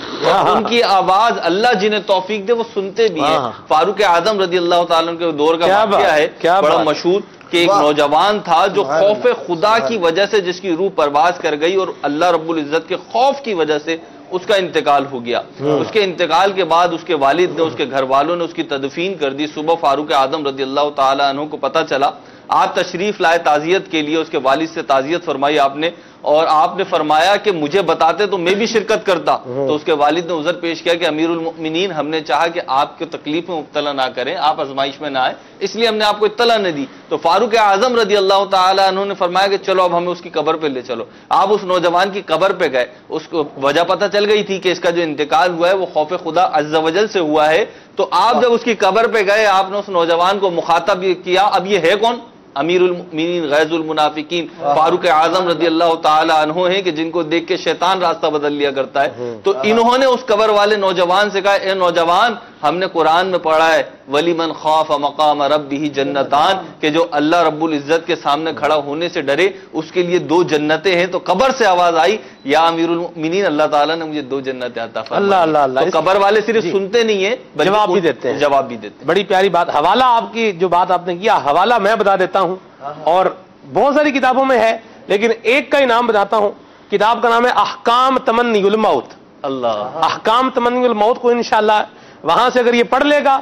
ان کی آواز اللہ جنہیں توفیق دے وہ سنتے بھی ہیں۔ فاروق اعظم رضی اللہ تعالیٰ عنہ کے دور کا واقعہ ہے بڑا مشہور، کہ ایک نوجوان تھا جو خوف خدا کی وجہ سے جس کی روح پرواز کر گئی، اور اللہ رب العزت کے خوف کی وجہ سے اس کا انتقال ہو گیا۔ اس کے انتقال کے بعد اس کے والد نے، اس کے گھر والوں نے اس کی تدفین کر دی۔ صبح فاروق اعظم رضی اللہ تعالیٰ عنہ کو پتہ چلا، آپ تشریف لائے تعزیت کے لیے، اس کے والد سے تعزیت فرمائی آپ نے، اور آپ نے فرمایا کہ مجھے بتاتے تو میں بھی شرکت کرتا۔ تو اس کے والد نے عذر پیش کیا کہ امیر المؤمنین، ہم نے چاہا کہ آپ کو تکلیف میں مبتلا نہ کریں، آپ آزمائش میں نہ آئیں، اس لیے ہم نے آپ کو اطلاع نہ دی۔ تو فاروق اعظم رضی اللہ تعالیٰ عنہ نے فرمایا کہ چلو اب ہمیں اس کی قبر پہ لے چلو۔ آپ اس نوجوان کی قبر پہ گئے، اس کو وجہ پتہ چل گئی تھی کہ اس کا جو انتقال ہوا ہے وہ خوف خدا عز و جل سے ہوا ہے۔ تو آپ جب اس کی قبر پہ گئے، آپ نے اس نوجوان کو مخاطب کیا، اب یہ ہے کون؟ امیر المؤمنین غیظ المنافقین فاروق اعظم رضی اللہ تعالی عنہ ہیں، کہ جن کو دیکھ کے شیطان راستہ بدل لیا کرتا ہے۔ تو انہوں نے اس قبر والے نوجوان سے کہا، اے نوجوان، ہم نے قرآن میں پڑھا ہے وَلِمَنْ خَافَ مَقَامَ رَبِّهِ جَنَّتَانِ، کہ جو اللہ رب العزت کے سامنے کھڑا ہونے سے ڈرے اس کے لیے دو جنتیں ہیں۔ تو قبر سے آواز آئی، یا امیر المؤمنین، اللہ تعالیٰ نے مجھے دو جنتیں عطا فرمائی۔ اللہ اللہ اللہ۔ تو قبر والے صرف سنتے نہیں ہیں، جواب بھی دیتے ہیں، جواب بھی دیتے ہیں۔ بڑی پیاری بات۔ حوالہ آپ کی جو بات آپ نے کیا، حوالہ میں بتا دیتا ہوں، اور بہت ساری کتابوں میں ہے، لیکن ایک کا ہی نام بتاتا ہوں۔ کتاب کا نام ہے احکام تمنی الموت۔ اللہ، احکام تمنی الموت کو انشاءاللہ وہاں سے اگر یہ پڑھ لے گا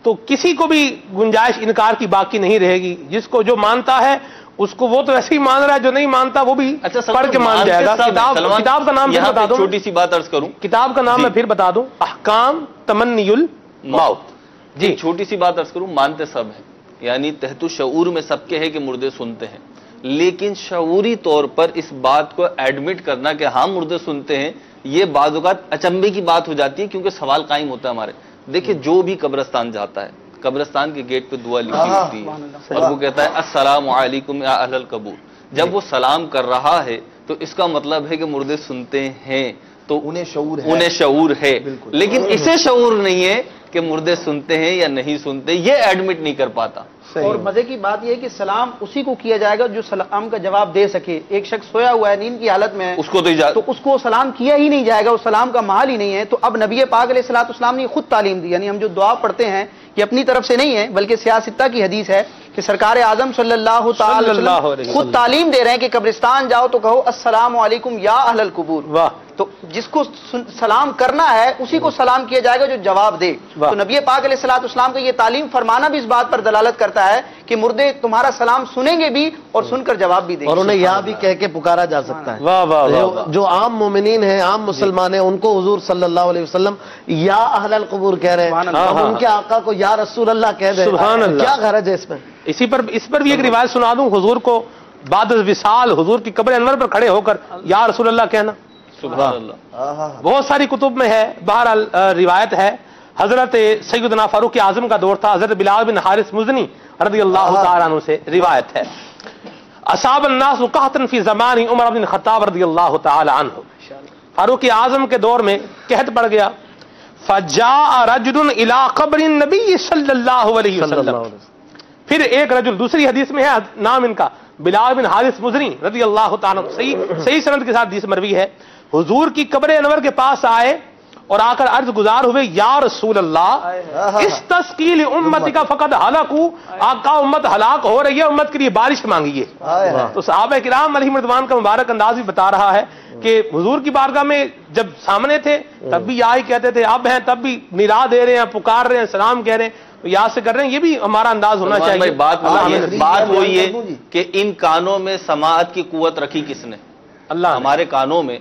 تو کسی کو بھی گنجائش انکار کی باقی نہیں رہے گی۔ جس کو جو مانتا ہے اس کو وہ تو ایسے ہی مان رہا ہے، جو نہیں مانتا وہ بھی پڑھ کے مان جائے گا۔ کتاب کا نام پھر بتا دوں، چھوٹی سی بات عرض کروں، کتاب کا نام میں پھر بتا دوں، احکام تمنی الموت۔ جی چھوٹی سی بات عرض کروں، مانتے سب ہیں، یعنی تحت شعور میں سب کے ہے کہ مردے سنتے ہیں، لیکن شعوری طور پر اس بات کو ایڈمٹ کرنا کہ ہاں مردے سنتے ہیں، یہ بعض اوقات اچنبے کی بات ہو جاتی ہے، کیونکہ سوال قائم ہوتا ہے ہمارے. دیکھیں جو بھی قبرستان جاتا ہے، قبرستان کے گیٹ پہ دعا لکھی ہوتی ہے اور وہ کہتا ہے السلام علیکم یا اہل القبور. جب وہ سلام کر رہا ہے تو اس کا مطلب ہے کہ مردے سنتے ہیں، تو انہیں شعور ہے. لیکن اسے شعور نہیں ہے کہ مردے سنتے ہیں یا نہیں سنتے، یہ ایڈمٹ نہیں کر پاتا. اور مزے کی بات یہ ہے کہ سلام اسی کو کیا جائے گا جو سلام کا جواب دے سکے. ایک شخص سویا ہوا ہے، نیند کی حالت میں ہے، اس کو تو اس کو سلام کیا ہی نہیں جائے گا، وہ سلام کا محل ہی نہیں ہے. تو اب نبی پاک علیہ الصلوۃ والسلام نے خود تعلیم دی، یعنی ہم جو دعا پڑھتے ہیں یہ اپنی طرف سے نہیں ہے بلکہ سیاستہ کی حدیث ہے کہ سرکار اعظم صلی اللہ تعالی علیہ وسلم خود تعلیم دے رہے ہیں کہ قبرستان جاؤ تو کہو السلام علیکم یا اہل القبور. تو جس کو سلام کرنا ہے اسی کو سلام کیا جائے گا جو جواب دے. تو نبی پاک علیہ الصلوۃ والسلام کا یہ تعلیم فرمانا بھی اس بات پر دلالت کرتا ہے کہ مردے تمہارا سلام سنیں گے بھی اور سن کر جواب بھی دیں گے، اور انہیں یا بھی کہہ کے پکارا جا سکتا ہے. جو عام مومنین ہیں، عام مسلمان ہیں، ان کو حضور صلی اللہ علیہ وسلم یا اہل القبور کہہ رہے ہیں، ہم ان کے آقا کو یا رسول اللہ کہہ دیں. کیا غرض ہے اس میں؟ اس پر بھی ایک روایت سنا دوں، حضور کو بعد وصال حضور کی قبر انور پر کھڑے ہو کر یا رسول اللہ کہنا. سبحان اللہ. بہت ساری کتب میں ہے. بہرحال روایت ہے، حضرت سیدنا فاروق اعظم کا دور تھا، حضرت بلال بن حارث مزنی رضی اللہ تعالیٰ عنہ سے روایت ہے، اصاب الناس قحطا فی زمان عمر بن الخطاب رضی اللہ تعالیٰ عنہ. فاروق اعظم کے دور میں قحط پڑ گیا. فجاء رجل الی قبر النبی صلی اللہ علیہ وسلم. پھر ایک رجل، دوسری حدیث میں ہے نام ان کا بلال بن حارث مزنی رضی اللہ تعالیٰ عنہ، صحیح سند کے ساتھ حدیث مروی ہے، حضور کی قبر انور کے پاس آئے اور آ کر عرض گزار ہوئے یا رسول اللہ استسقی امتی کا فقط ہلاکو، آقا امت ہلاک ہو رہی ہے، امت کے لیے بارش مانگیے. تو صحابہ کرام علیہ رضوان کا مبارک انداز بھی بتا رہا ہے کہ حضور کی بارگاہ میں جب سامنے تھے تب بھی یا ہی کہتے تھے، اب ہیں تب بھی ندا دے رہے ہیں، پکار رہے ہیں، سلام کہہ رہے ہیں، یاد سے کر رہے ہیں. یہ بھی ہمارا انداز ہونا چاہیے. بات وہی ہے کہ ان کانوں میں سماعت کی قوت رکھی کس نے؟ اللہ. ہمارے کانوں میں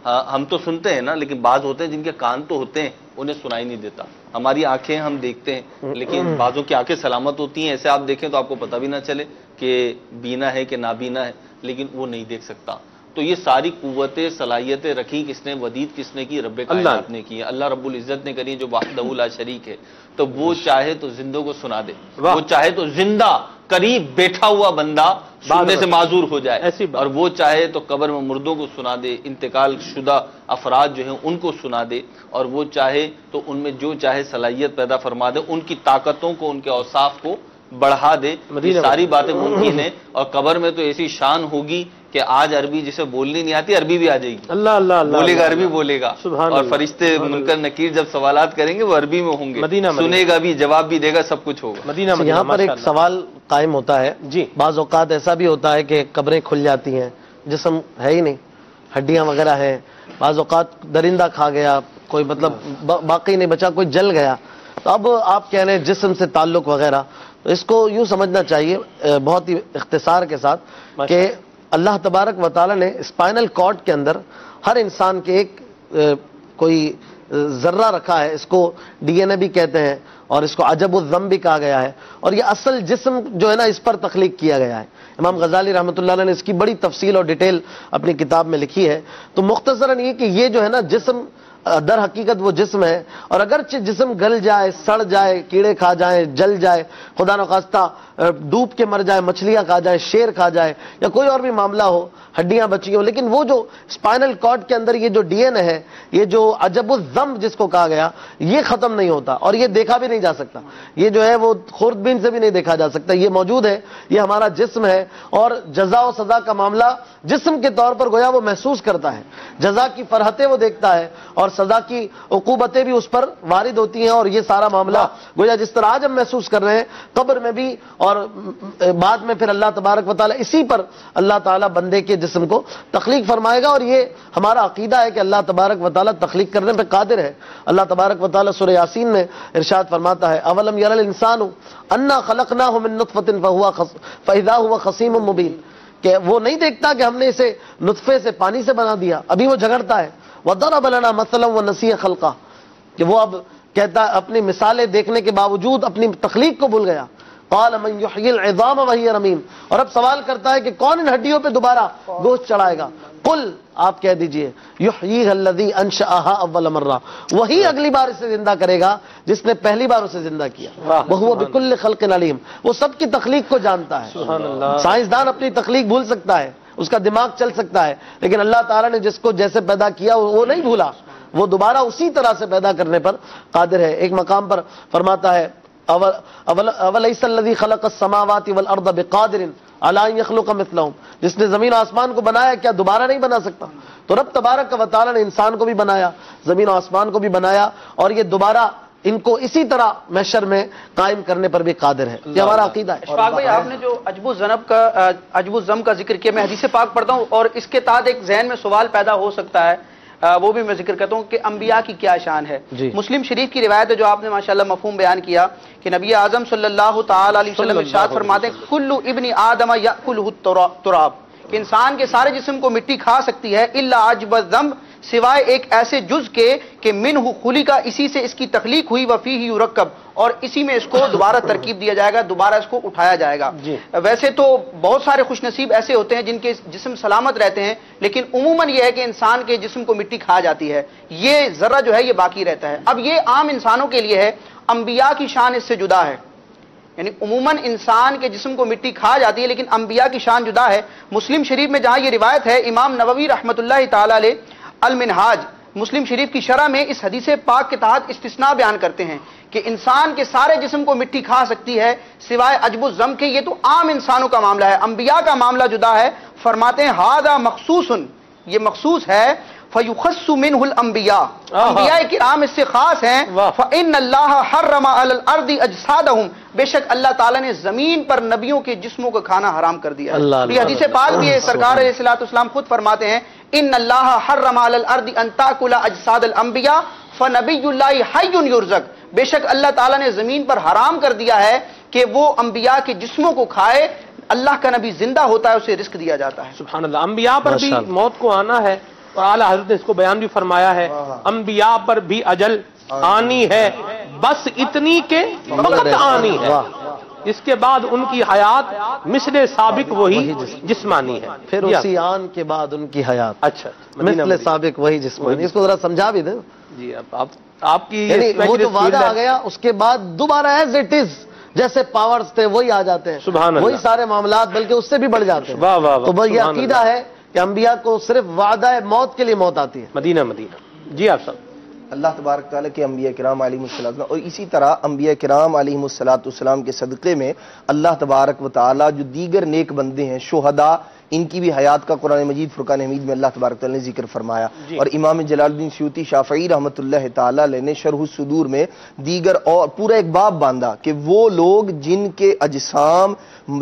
ہم تو سنتے ہیں نا، لیکن بعض ہوتے ہیں جن کے کان تو ہوتے ہیں انہیں سنائی نہیں دیتا. ہماری آنکھیں ہم دیکھتے ہیں لیکن بعضوں کی آنکھیں سلامت ہوتی ہیں، ایسے آپ دیکھیں تو آپ کو پتہ بھی نہ چلے کہ بینا ہے کہ نابینا ہے، لیکن وہ نہیں دیکھ سکتا. تو یہ ساری قوتیں صلاحیتیں رکھی کس نے؟ ودید کس نے کی؟ رب کائنات نے کی، اللہ رب العزت نے کری جو وحدہ لا شریک ہے. تو وہ چاہے تو زندوں کو سنا دے، وہ چاہے تو زندہ قریب بیٹھا ہوا بندہ سننے سے معذور ہو جائے، اور وہ چاہے تو قبر میں مردوں کو سنا دے، انتقال شدہ افراد جو ہیں ان کو سنا دے، اور وہ چاہے تو ان میں جو چاہے صلاحیت پیدا فرما دے، ان کی طاقتوں کو، ان کے اوصاف کو بڑھا دے. یہ ساری باتیں ممکن ہیں. اور قبر میں تو ایسی شان ہوگی کہ آج عربی جسے بولنی نہیں آتی عربی بھی آ جائے گی، اللہ اللہ بولے گا، عربی بولے گا. اور فرشتے منکر نکیر جب سوالات کریں گے وہ عربی میں ہوں گے، سنے گا بھی، جواب بھی دے گا، سب کچھ ہوگا. یہاں پر ایک سوال قائم ہوتا ہے جی، بعض اوقات ایسا بھی ہوتا ہے کہ قبریں کھل جاتی ہیں، جسم ہے ہی نہیں، ہڈیاں وغیرہ ہیں، بعض اوقات درندہ کھا گیا، کوئی مطلب باقی نہیں بچا، کوئی جل گیا. تو اب آپ کہہ رہے ہیں جسم سے تعلق وغیرہ، تو اس کو یوں سمجھنا چاہیے بہت ہی اختصار کے ساتھ کہ اللہ تبارک و تعالیٰ نے اسپائنل کارڈ کے اندر ہر انسان کے ایک کوئی ذرہ رکھا ہے، اس کو ڈی این اے بھی کہتے ہیں اور اس کو عجب الذم بھی کہا گیا ہے، اور یہ اصل جسم جو ہے نا اس پر تخلیق کیا گیا ہے. امام غزالی رحمۃ اللہ علیہ نے اس کی بڑی تفصیل اور ڈیٹیل اپنی کتاب میں لکھی ہے. تو مختصراً یہ کہ یہ جو ہے نا جسم در حقیقت وہ جسم ہے، اور اگرچہ جسم گل جائے، سڑ جائے، کیڑے کھا جائیں، جل جائے، خدا نخواستہ ڈوب کے مر جائے، مچھلیاں کھا جائیں، شیر کھا جائے، یا کوئی اور بھی معاملہ ہو، ہڈیاں بچی ہوں، لیکن وہ جو اسپائنل کارڈ کے اندر یہ جو ڈی این اے ہے، یہ جو عجب الذم جس کو کہا گیا، یہ ختم نہیں ہوتا اور یہ دیکھا بھی نہیں جا سکتا. یہ جو ہے وہ خوردبین سے بھی نہیں دیکھا جا سکتا، یہ موجود ہے، یہ ہمارا جسم ہے. اور جزا و سزا کا معاملہ جسم کے طور پر گویا وہ محسوس کرتا ہے، جزا کی فرحتیں وہ دیکھتا ہے اور سزا کی عقوبتیں بھی اس پر وارد ہوتی ہیں. اور یہ سارا معاملہ گویا جس طرح آج ہم محسوس کر رہے ہیں قبر میں بھی، اور بعد میں پھر اللہ تبارک و تعالیٰ اسی پر اللہ تعالیٰ بندے کے جسم کو تخلیق فرمائے گا. اور یہ ہمارا عقیدہ ہے کہ اللہ تبارک و تعالیٰ تخلیق کرنے پہ قادر ہے. اللہ تبارک و تعالیٰ سورہ یاسین میں ارشاد فرماتا ہے، اولم یر الانسان انا خلقناہ من نطفۃ فاذا هو خصیم مبین، کہ وہ نہیں دیکھتا کہ ہم نے اسے نطفے سے، پانی سے بنا دیا، ابھی وہ جھگڑتا ہے. وضرب لنا مثلا ونسی خلقہ، کہ وہ اب کہتا اپنی مثالیں دیکھنے کے باوجود اپنی تخلیق کو بھول گیا. قال من یحیی العظام وہی رمیم. اور اب سوال کرتا ہے کہ کون ان ہڈیوں پہ دوبارہ گوشت چڑھائے گا؟ قل آپ کہہ دیجئے یحییھا الذی انشأھا اول مرہ، وہی اگلی بار اسے زندہ کرے گا جس نے پہلی بار اسے زندہ کیا. وہو بکل خلق علیم، وہ سب کی تخلیق کو جانتا ہے. سائنسدان اپنی تخلیق بھول سکتا ہے، اس کا دماغ چل سکتا ہے، لیکن اللہ تعالیٰ نے جس کو جیسے پیدا کیا وہ نہیں بھولا، وہ دوبارہ اسی طرح سے پیدا کرنے پر قادر ہے. ایک مقام پر فرماتا ہے اولیس الذی خلق السماوات والارض بقادر علی ان یخلق مثلہم، جس نے زمین و آسمان کو بنایا کیا دوبارہ نہیں بنا سکتا؟ تو رب تبارک و تعالیٰ نے انسان کو بھی بنایا، زمین و آسمان کو بھی بنایا، اور یہ دوبارہ ان کو اسی طرح محشر میں قائم کرنے پر بھی قادر ہے. یہ ہمارا عقیدہ ہے. اشفاق بھائی، آپ نے جو عجب و ضم کا ذکر کیا، میں حدیث پاک پڑھتا ہوں اور اس کے تحت ایک ذہن میں سوال پیدا ہو سکتا ہے، وہ بھی میں ذکر کرتا ہوں کہ انبیاء کی کیا شان ہے. مسلم شریف کی روایت ہے جو آپ نے ماشاءاللہ مفہوم بیان کیا کہ نبی اعظم صلی اللہ تعالی علیہ وسلم ارشاد فرماتے ہیں کل ابن آدم یأکلہ التراب، کہ انسان کے سارے جسم کو مٹی کھا سکتی ہے الا عجب الذنب، سوائے ایک ایسے جز کے کہ منہ خلق، اسی سے اس کی تخلیق ہوئی، وفیہ یرکب، اور اسی میں اس کو دوبارہ ترکیب دیا جائے گا، دوبارہ اس کو اٹھایا جائے گا. ویسے تو بہت سارے خوش نصیب ایسے ہوتے ہیں جن کے جسم سلامت رہتے ہیں، لیکن عموماً یہ ہے کہ انسان کے جسم کو مٹی کھا جاتی ہے، یہ ذرہ جو ہے یہ باقی رہتا ہے. اب یہ عام انسانوں کے لیے ہے، انبیاء کی شان اس سے جدا ہے. یعنی عموماً انسان کے جسم کو مٹی کھا جاتی ہے لیکن انبیاء کی شان جدا ہے. مسلم شریف میں جہاں یہ روایت ہے، امام نووی رحمۃ اللہ تعالی علیہ المنہاج مسلم شریف کی شرح میں اس حدیث پاک کے تحت استثناء بیان کرتے ہیں کہ انسان کے سارے جسم کو مٹی کھا سکتی ہے سوائے عجب الذم کے. یہ تو عام انسانوں کا معاملہ ہے، انبیاء کا معاملہ جدا ہے. فرماتے ہیں ھذا مخصوص، یہ مخصوص ہے، فیخص منہ الانبیاء، انبیاء کرام اس سے خاص ہیں. فإن اللہ حرم علی الارض اجسادہم، بے شک اللہ تعالیٰ نے زمین پر نبیوں کے جسموں کا کھانا حرام کر دیا ہے. یہ حدیث پاک بھی ہے، سرکار علیہ الصلوۃ والسلام خود فرماتے ہیں ان اللہ حرم علی الارض ان تاکل اجساد الانبیاء فنبی اللہ حی یرزق، بے شک اللہ تعالیٰ نے زمین پر حرام کر دیا ہے کہ وہ انبیاء کے جسموں کو کھائے، اللہ کا نبی زندہ ہوتا ہے، اسے رزق دیا جاتا ہے. سبحان اللہ. انبیاء پر بھی موت کو آنا ہے، اور اعلیٰ حضرت نے اس کو بیان بھی فرمایا ہے، انبیاء پر بھی اجل آنی ہے، بس اتنی کہ وقت آنی ہے، اس کے بعد ان کی حیات مثل سابق وہی جسمانی ہے. پھر اسی آن کے بعد ان کی حیات اچھا مثل سابق وہی جسمانی. اس کو ذرا سمجھا بھی دیں. جی آپ کی وہ جو وعدہ آ گیا اس کے بعد دوبارہ ایز اٹ از جیسے پاورز تھے وہی آ جاتے ہیں، سبحان اللہ، وہی سارے معاملات بلکہ اس سے بھی بڑھ جاتے ہیں. واہ واہ واہ. تو یہ عقیدہ ہے کہ انبیاء کو صرف وعدہ موت کے لیے موت آتی ہے. مدینہ. جی آپ صاحب. اللہ تبارک تعالیٰ کے انبیاء کرام علیہم السلام، اور اسی طرح انبیاء کرام علیہم السلام کے صدقے میں اللہ تبارک و تعالیٰ جو دیگر نیک بندے ہیں، شہداء، ان کی بھی حیات کا قرآن مجید فرقان حمید میں اللہ تبارک تعالیٰ نے ذکر فرمایا. اور امام جلال الدین سیوطی شافعی رحمۃ اللہ تعالیٰ علیہ نے شرح الصدور میں دیگر اور پورا ایک باب باندھا کہ وہ لوگ جن کے اجسام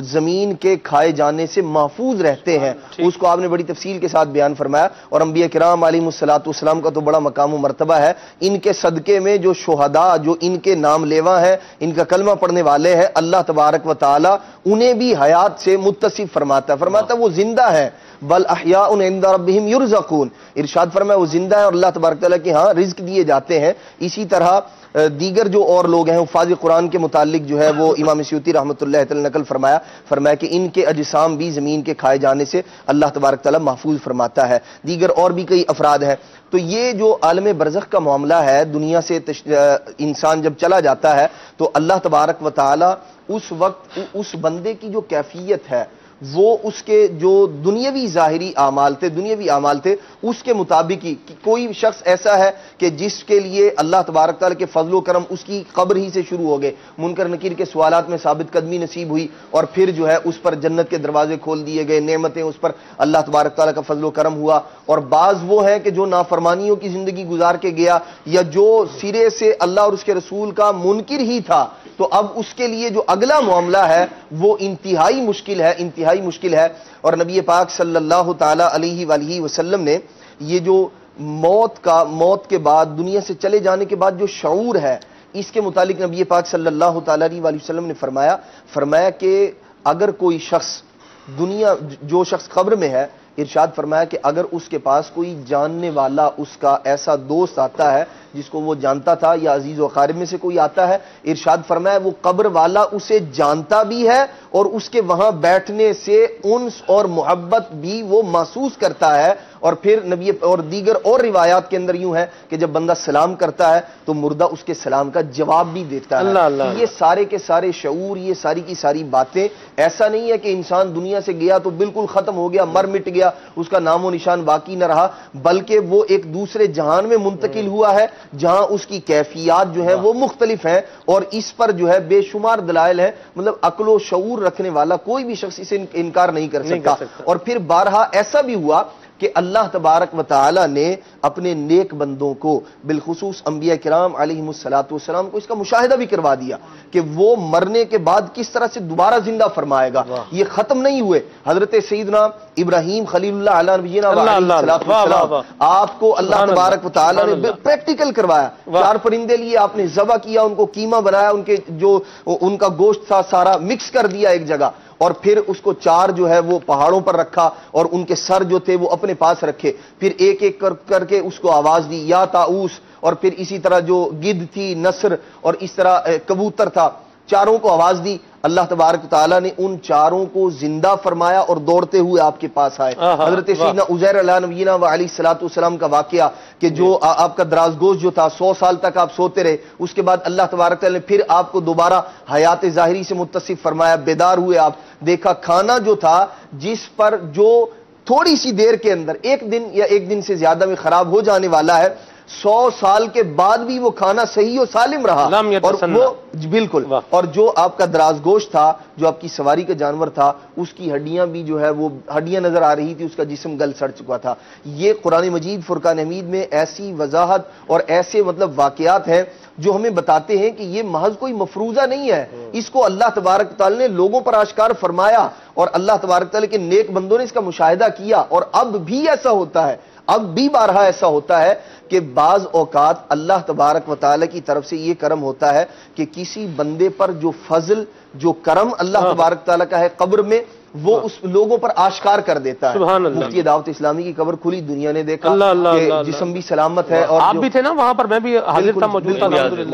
زمین کے کھائے جانے سے محفوظ رہتے ہیں، اس کو آپ نے بڑی تفصیل کے ساتھ بیان فرمایا. اور انبیاء کرام علیہم السلام کا تو بڑا مقام و مرتبہ ہے، ان کے صدقے میں جو شہداء، جو ان کے نام لیوا ہیں، ان کا کلمہ پڑھنے والے ہیں، اللہ تبارک و تعالیٰ انہیں بھی حیات سے متصف فرماتا ہے وہ زندہ ہے. بل احیاء عند ربہم یرزقون، ارشاد فرمایا وہ زندہ ہے اور اللہ تبارک تعالیٰ کے ہاں رزق دیے جاتے ہیں. اسی طرح دیگر جو اور لوگ ہیں حفاظ قرآن کے متعلق جو ہے وہ امام سیوطی رحمۃ اللہ تعالی نقل فرمایا کہ ان کے اجسام بھی زمین کے کھائے جانے سے اللہ تبارک تعالیٰ محفوظ فرماتا ہے. دیگر اور بھی کئی افراد ہیں. تو یہ جو عالم برزخ کا معاملہ ہے، دنیا سے انسان جب چلا جاتا ہے تو اللہ تبارک و تعالیٰ اس وقت اس بندے کی جو کیفیت ہے وہ اس کے جو دنیاوی ظاہری اعمال تھے اس کے مطابق ہی. کوئی شخص ایسا ہے کہ جس کے لیے اللہ تبارک تعالیٰ کے فضل و کرم اس کی قبر ہی سے شروع ہو گئے، منکر نکیر کے سوالات میں ثابت قدمی نصیب ہوئی اور پھر جو ہے اس پر جنت کے دروازے کھول دیے گئے، نعمتیں اس پر اللہ تبارک تعالیٰ کا فضل و کرم ہوا. اور بعض وہ ہیں کہ جو نافرمانیوں کی زندگی گزار کے گیا یا جو سرے سے اللہ اور اس کے رسول کا منکر ہی تھا، تو اب اس کے لیے جو اگلا معاملہ ہے وہ انتہائی مشکل ہے. اور نبی پاک صلی اللہ تعالی علیہ وآلہ وسلم نے یہ جو موت کے بعد دنیا سے چلے جانے کے بعد جو شعور ہے اس کے متعلق نبی پاک صلی اللہ تعالی علیہ وآلہ وسلم نے فرمایا کہ اگر کوئی شخص جو شخص قبر میں ہے ارشاد فرمایا کہ اگر اس کے پاس کوئی جاننے والا اس کا ایسا دوست آتا ہے جس کو وہ جانتا تھا یا عزیز و اقارب میں سے کوئی آتا ہے، ارشاد فرمایا وہ قبر والا اسے جانتا بھی ہے اور اس کے وہاں بیٹھنے سے انس اور محبت بھی وہ محسوس کرتا ہے. اور پھر نبی اور دیگر اور روایات کے اندر یوں ہے کہ جب بندہ سلام کرتا ہے تو مردہ اس کے سلام کا جواب بھی دیتا ہے. یہ سارے کے سارے شعور، یہ ساری کی ساری باتیں، ایسا نہیں ہے کہ انسان دنیا سے گیا تو بالکل ختم ہو گیا، مر مٹ گیا، اس کا نام و نشان باقی نہ رہا، بلکہ وہ ایک دوسرے جہان میں منتقل ہوا ہے جہاں اس کی کیفیات جو ہیں وہ مختلف ہیں. اور اس پر جو ہے بے شمار دلائل ہیں، مطلب عقل و شعور رکھنے والا کوئی بھی شخص اسے انکار نہیں کر سکتا. اور پھر بارہا ایسا بھی ہوا کہ اللہ تبارک و تعالی نے اپنے نیک بندوں کو بالخصوص انبیاء کرام علیہم السلام کو اس کا مشاہدہ بھی کروا دیا کہ وہ مرنے کے بعد کس طرح سے دوبارہ زندہ فرمائے گا. یہ ختم نہیں ہوئے. حضرت سیدنا ابراہیم خلیل اللہ علیہ نبینا السلام آپ کو اللہ تبارک و تعالی نے پریکٹیکل کروایا. 4 پرندے لیے آپ نے ذبح کیا، ان کو قیمہ بنایا، ان کے جو ان کا گوشت تھا سارا مکس کر دیا ایک جگہ، اور پھر اس کو 4 جو ہے وہ پہاڑوں پر رکھا اور ان کے سر جو تھے وہ اپنے پاس رکھے، پھر ایک ایک کر کے اس کو آواز دی یا طاؤس، اور پھر اسی طرح جو گدھ تھی نسر، اور اس طرح کبوتر تھا، چاروں کو آواز دی. اللہ تبارک تعالیٰ نے ان 4 کو زندہ فرمایا اور دوڑتے ہوئے آپ کے پاس آئے. حضرت سیدنا عزیر علیہ نبینا و علیہ الصلوۃ والسلام کا واقعہ کہ جو آپ کا درازگوش جو تھا 100 سال تک آپ سوتے رہے، اس کے بعد اللہ تبارک تعالیٰ نے پھر آپ کو دوبارہ حیات ظاہری سے متصف فرمایا، بیدار ہوئے آپ، دیکھا کھانا جو تھا جس پر جو تھوڑی سی دیر کے اندر 1 دن یا 1 دن سے زیادہ میں خراب ہو جانے والا ہے، 100 سال کے بعد بھی وہ کھانا صحیح و سالم رہا. اور وہ بالکل، اور جو آپ کا دراز گوشت تھا، جو آپ کی سواری کا جانور تھا، اس کی ہڈیاں بھی جو ہے وہ ہڈیاں نظر آ رہی تھی، اس کا جسم گل سڑ چکا تھا. یہ قرآن مجید فرقان حمید میں ایسی وضاحت اور ایسے مطلب واقعات ہیں جو ہمیں بتاتے ہیں کہ یہ محض کوئی مفروضہ نہیں ہے، اس کو اللہ تبارک تعالی نے لوگوں پر آشکار فرمایا اور اللہ تبارک تعالی کے نیک بندوں نے اس کا مشاہدہ کیا. اور اب بھی ایسا ہوتا ہے، اب بھی بارہا ایسا ہوتا ہے کہ بعض اوقات اللہ تبارک و تعالی کی طرف سے یہ کرم ہوتا ہے کہ کسی بندے پر جو فضل، جو کرم اللہ تبارک تعالی کا ہے قبر میں، وہ اس لوگوں پر آشکار کر دیتا ہے. مفتی دعوت اسلامی کی قبر کھلی، دنیا نے دیکھا کہ جسم بھی سلامت ہے. اور آپ بھی تھے نا وہاں پر؟ میں بھی حاضر تھا، موجود تھا،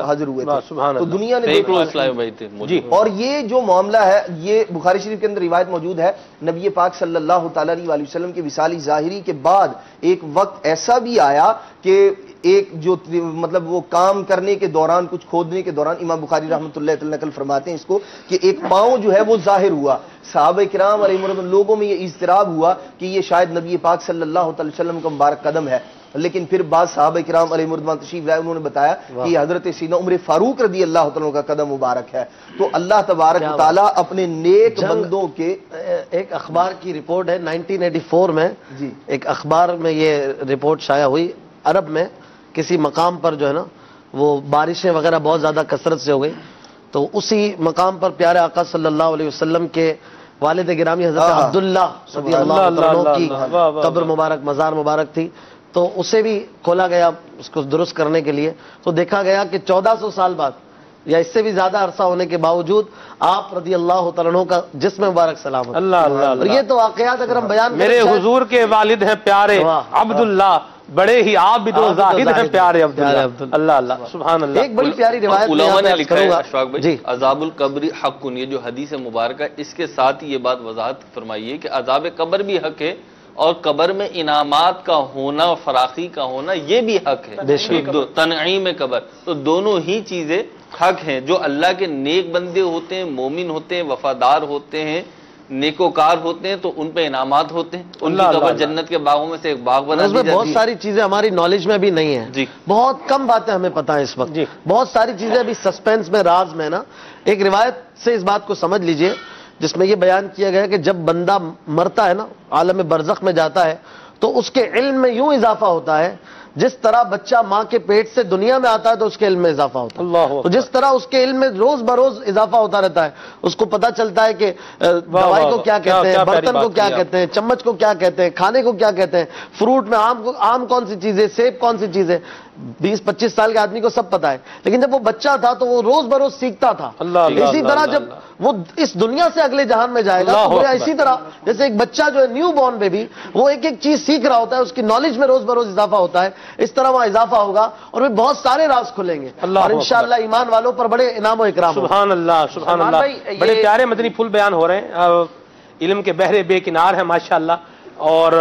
حاضر ہوئے تھے. تو دنیا نے دیکھا. اور یہ جو معاملہ ہے یہ بخاری شریف کے اندر روایت موجود ہے، نبی پاک صلی اللہ تعالی علیہ وسلم کے وصال ظاہری کے بعد ایک وقت ایسا بھی آیا کہ ایک جو مطلب وہ کام کرنے کے دوران، کچھ کھودنے کے دوران، امام بخاری رحمۃ اللہ تعالی نقل فرماتے ہیں اس کو کہ ایک پاؤں جو ہے وہ ظاہر ہوا. صحابہ کرام علیہ رضوان لوگوں میں یہ اضطراب ہوا کہ یہ شاید نبی پاک صلی اللہ علیہ وسلم کا مبارک قدم ہے. لیکن پھر بعض صحابہ کرام علیہ رضوان تشریف لائے، انہوں نے بتایا کہ یہ حضرت سیدنا عمر فاروق رضی اللہ تعالیٰ کا قدم مبارک ہے. تو اللہ تبارک تعالیٰ اپنے نیک بندوں کے ایک اخبار کی رپورٹ ہے 1984 میں، ایک اخبار میں یہ رپورٹ شائع ہوئی، عرب میں کسی مقام پر جو ہے نا وہ بارشیں وغیرہ بہت زیادہ کثرت سے ہو گئی، تو اسی مقام پر پیارے آقا صلی اللہ علیہ وسلم کے والد گرامی حضرت عبداللہ رضی اللہ عنہ کی قبر مبارک، مزار مبارک تھی، تو اسے بھی کھولا گیا اس کو درست کرنے کے لیے. تو دیکھا گیا کہ 1400 سال بعد یا اس سے بھی زیادہ عرصہ ہونے کے باوجود آپ رضی اللہ تعالیٰ عنہ کا جسم مبارک سلامت. اور یہ تو واقعات اگر ہم بیان میرے حضور کے والد ہیں پیارے عبداللہ، بڑے ہی آپ بھی تو زاہد ہیں پیارے عبداللہ. اللہ اللہ سبحان اللہ. ایک بڑی پیاری روایت علماء نے لکھا ہے اشفاق بھائی، عذاب القبر حق، یہ جو حدیث مبارکہ اس کے ساتھ یہ بات وضاحت فرمائیے کہ عذاب قبر بھی حق ہے اور قبر میں انعامات کا ہونا، فراخی کا ہونا، یہ بھی حق ہے. تنعیم قبر، تو دونوں ہی چیزیں حق ہیں. جو اللہ کے نیک بندے ہوتے ہیں، مومن ہوتے ہیں، وفادار ہوتے ہیں، نیکوکار ہوتے ہیں، تو ان پہ انعامات ہوتے ہیں. ان کی قبر جنت کے باغوں میں سے ایک باغ بنا دی جاتی ہے. بہت ساری چیزیں ہماری نالج میں بھی نہیں ہیں، بہت کم باتیں ہمیں پتہ ہیں اس وقت. بہت ساری چیزیں ابھی سسپینس میں، راز میں نا. ایک روایت سے اس بات کو سمجھ لیجئے جس میں یہ بیان کیا گیا کہ جب بندہ مرتا ہے نا، عالم برزخ میں جاتا ہے، تو اس کے علم میں یوں اضافہ ہوتا ہے جس طرح بچہ ماں کے پیٹ سے دنیا میں آتا ہے تو اس کے علم میں اضافہ ہوتا ہے. تو جس طرح اس کے علم میں روز بروز اضافہ ہوتا رہتا ہے، اس کو پتہ چلتا ہے کہ دوائی کو کیا کہتے ہیں، برتن کو کیا کہتے ہیں، چمچ کو کیا کہتے ہیں، کھانے کو کیا کہتے ہیں، فروٹ میں آم کون سی چیز ہے، سیب کون سی چیز ہے. 20-25 سال کے آدمی کو سب پتا ہے، لیکن جب وہ بچہ تھا تو وہ روز بروز سیکھتا تھا۔ اسی طرح جب وہ اس دنیا سے اگلے جہان میں جائے گا تو اسی طرح جیسے ایک بچہ جو ہے نیو بورن بیبی وہ ایک ایک چیز سیکھ رہا ہوتا ہے، اس کی نالج میں روز بروز اضافہ ہوتا ہے، اس طرح وہاں اضافہ ہوگا اور پھر بہت سارے راز کھلیں گے اور انشاءاللہ ایمان والوں پر بڑے انعام و اکرام۔ سبحان اللہ سبحان اللہ، بڑے پیارے مدنی پھول بیان ہو رہے ہیں، علم کے بحر بے کنار ہیں ماشاءاللہ، اور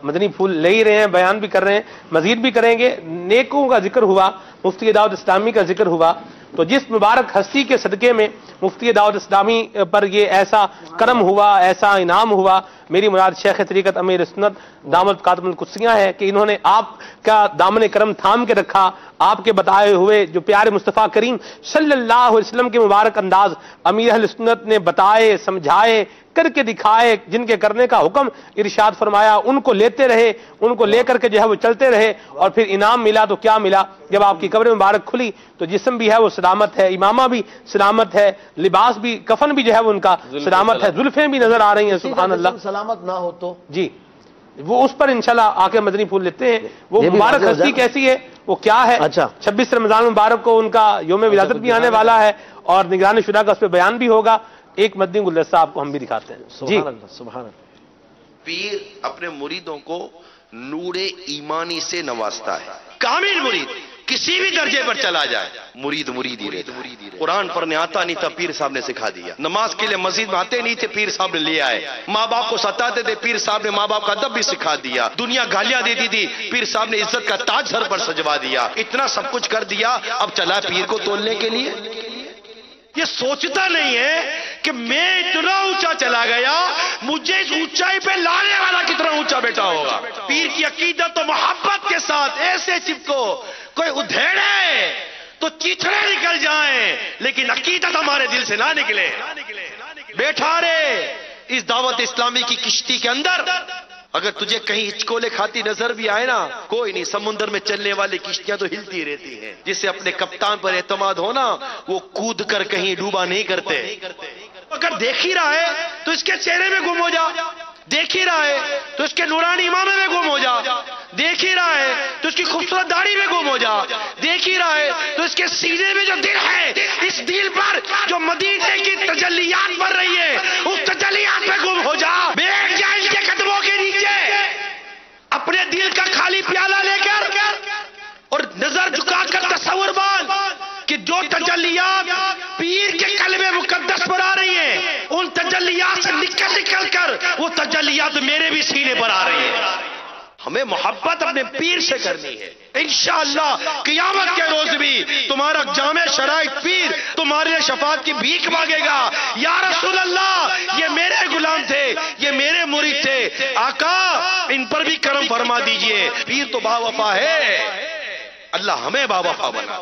مدنی پھول لے ہی رہے ہیں، بیان بھی کر رہے ہیں، مزید بھی کریں گے۔ نیکوں کا ذکر ہوا، مفتی دعوت اسلامی کا ذکر ہوا، تو جس مبارک ہستی کے صدقے میں مفتی دعوت اسلامی پر یہ ایسا کرم ہوا، ایسا انعام ہوا، میری مراد شیخ طریقت امیر سنت دامت قاتم القدسیاں ہے کہ انہوں نے آپ کا دامن کرم تھام کے رکھا، آپ کے بتائے ہوئے جو پیارے مصطفیٰ کریم صلی اللہ علیہ وسلم کے مبارک انداز امیر اہل سنت نے بتائے، سمجھائے، کر کے دکھائے، جن کے کرنے کا حکم ارشاد فرمایا، ان کو لیتے رہے، ان کو لے کر کے جو ہے وہ چلتے رہے، اور پھر انعام ملا تو کیا ملا؟ جب آپ کی قبر مبارک کھلی تو جسم بھی ہے وہ سلامت ہے، امامہ بھی سلامت ہے، لباس بھی، کفن بھی جو ہے وہ ان کا سلامت ہے، زلفیں بھی نظر آ رہی ہیں، سبحان اللہ۔ سلامت نہ ہو تو جی وہ اس پر انشاءاللہ آ کے مدنی پھول لیتے ہیں۔ وہ مبارک ہستی کیسی ہے، وہ کیا ہے؟ 26 رمضان مبارک کو ان کا یوم ولادت بھی آنے والا ہے اور نگران شورا کا اس پہ بیان بھی ہوگا۔ ایک مدنی گلدستہ آپ کو ہم بھی دکھاتے ہیں۔ جی سبحان اللہ۔ پیر اپنے مریدوں کو نور ایمانی سے نوازتا ہے۔ کامل مرید کسی بھی درجے پر چلا جائے، مرید ہی رہتا ہے۔ قرآن پڑھنے آتا نہیں تھا، پیر صاحب نے سکھا دیا۔ نماز کے لیے مسجد میں آتے نہیں تھے، پیر صاحب نے لے آئے۔ ماں باپ کو ستاتے تھے، پیر صاحب نے ماں باپ کا ادب بھی سکھا دیا۔ دنیا گالیاں دیتی تھی، پیر صاحب نے عزت کا تاج سر پر سجوا دیا۔ اتنا سب کچھ کر دیا، اب چلا پیر کو تولنے کے لیے۔ یہ سوچتا نہیں ہے کہ میں اتنا اونچا چلا گیا، مجھے اس اونچائی پہ لانے والا کتنا اونچا بیٹا ہوگا۔ پیر کی عقیدت و محبت کے ساتھ ایسے چپکو، کوئی ادھیڑے تو چیچڑے نکل جائیں لیکن عقیدت ہمارے دل سے نہ نکلے۔ بیٹھا رے اس دعوت اسلامی کی کشتی کے اندر، اگر تجھے کہیں ہچکولے کھاتی نظر بھی آئے نا، کوئی نہیں، سمندر میں چلنے والی کشتیاں تو ہلتی رہتی ہیں۔ جسے اپنے کپتان پر اعتماد ہونا، وہ کود کر کہیں ڈوبا نہیں کرتے۔ اگر دیکھ ہی رہا ہے تو اس کے چہرے میں گم ہو جا، دیکھ ہی رہا ہے تو اس کے نورانی امامے میں گم ہو جا، دیکھ ہی رہا ہے تو اس کی خوبصورت داڑھی میں گم ہو جا، دیکھ ہی رہا ہے تو اس کے سینے میں جو دل ہے، اس دل پر جو مدینے کی تجلیات بڑھ رہی ہے، اس تجلیات میں گم ہو جا۔ بیٹھ جا ان کے قدموں کے نیچے، اپنے دل کا خالی پیالہ لے کر اور نظر جھکا کر تصور مان کہ جو تجلیات پیر کے قلب مقدس پر آ رہی ہیں، ان تجلیات سے نکل کر وہ تجلیات میرے بھی سینے پر آ رہی ہیں۔ ہمیں محبت اپنے پیر سے کرنی ہے۔ انشاءاللہ قیامت کے روز بھی تمہارا جامع شرائط پیر تمہارے شفاعت کی بھیک مانگے گا، یا رسول اللہ یہ میرے غلام تھے، یہ میرے مرید تھے، آقا ان پر بھی کرم فرما دیجئے۔ پیر تو با وفا ہے، اللہ ہمیں با وفا بنا۔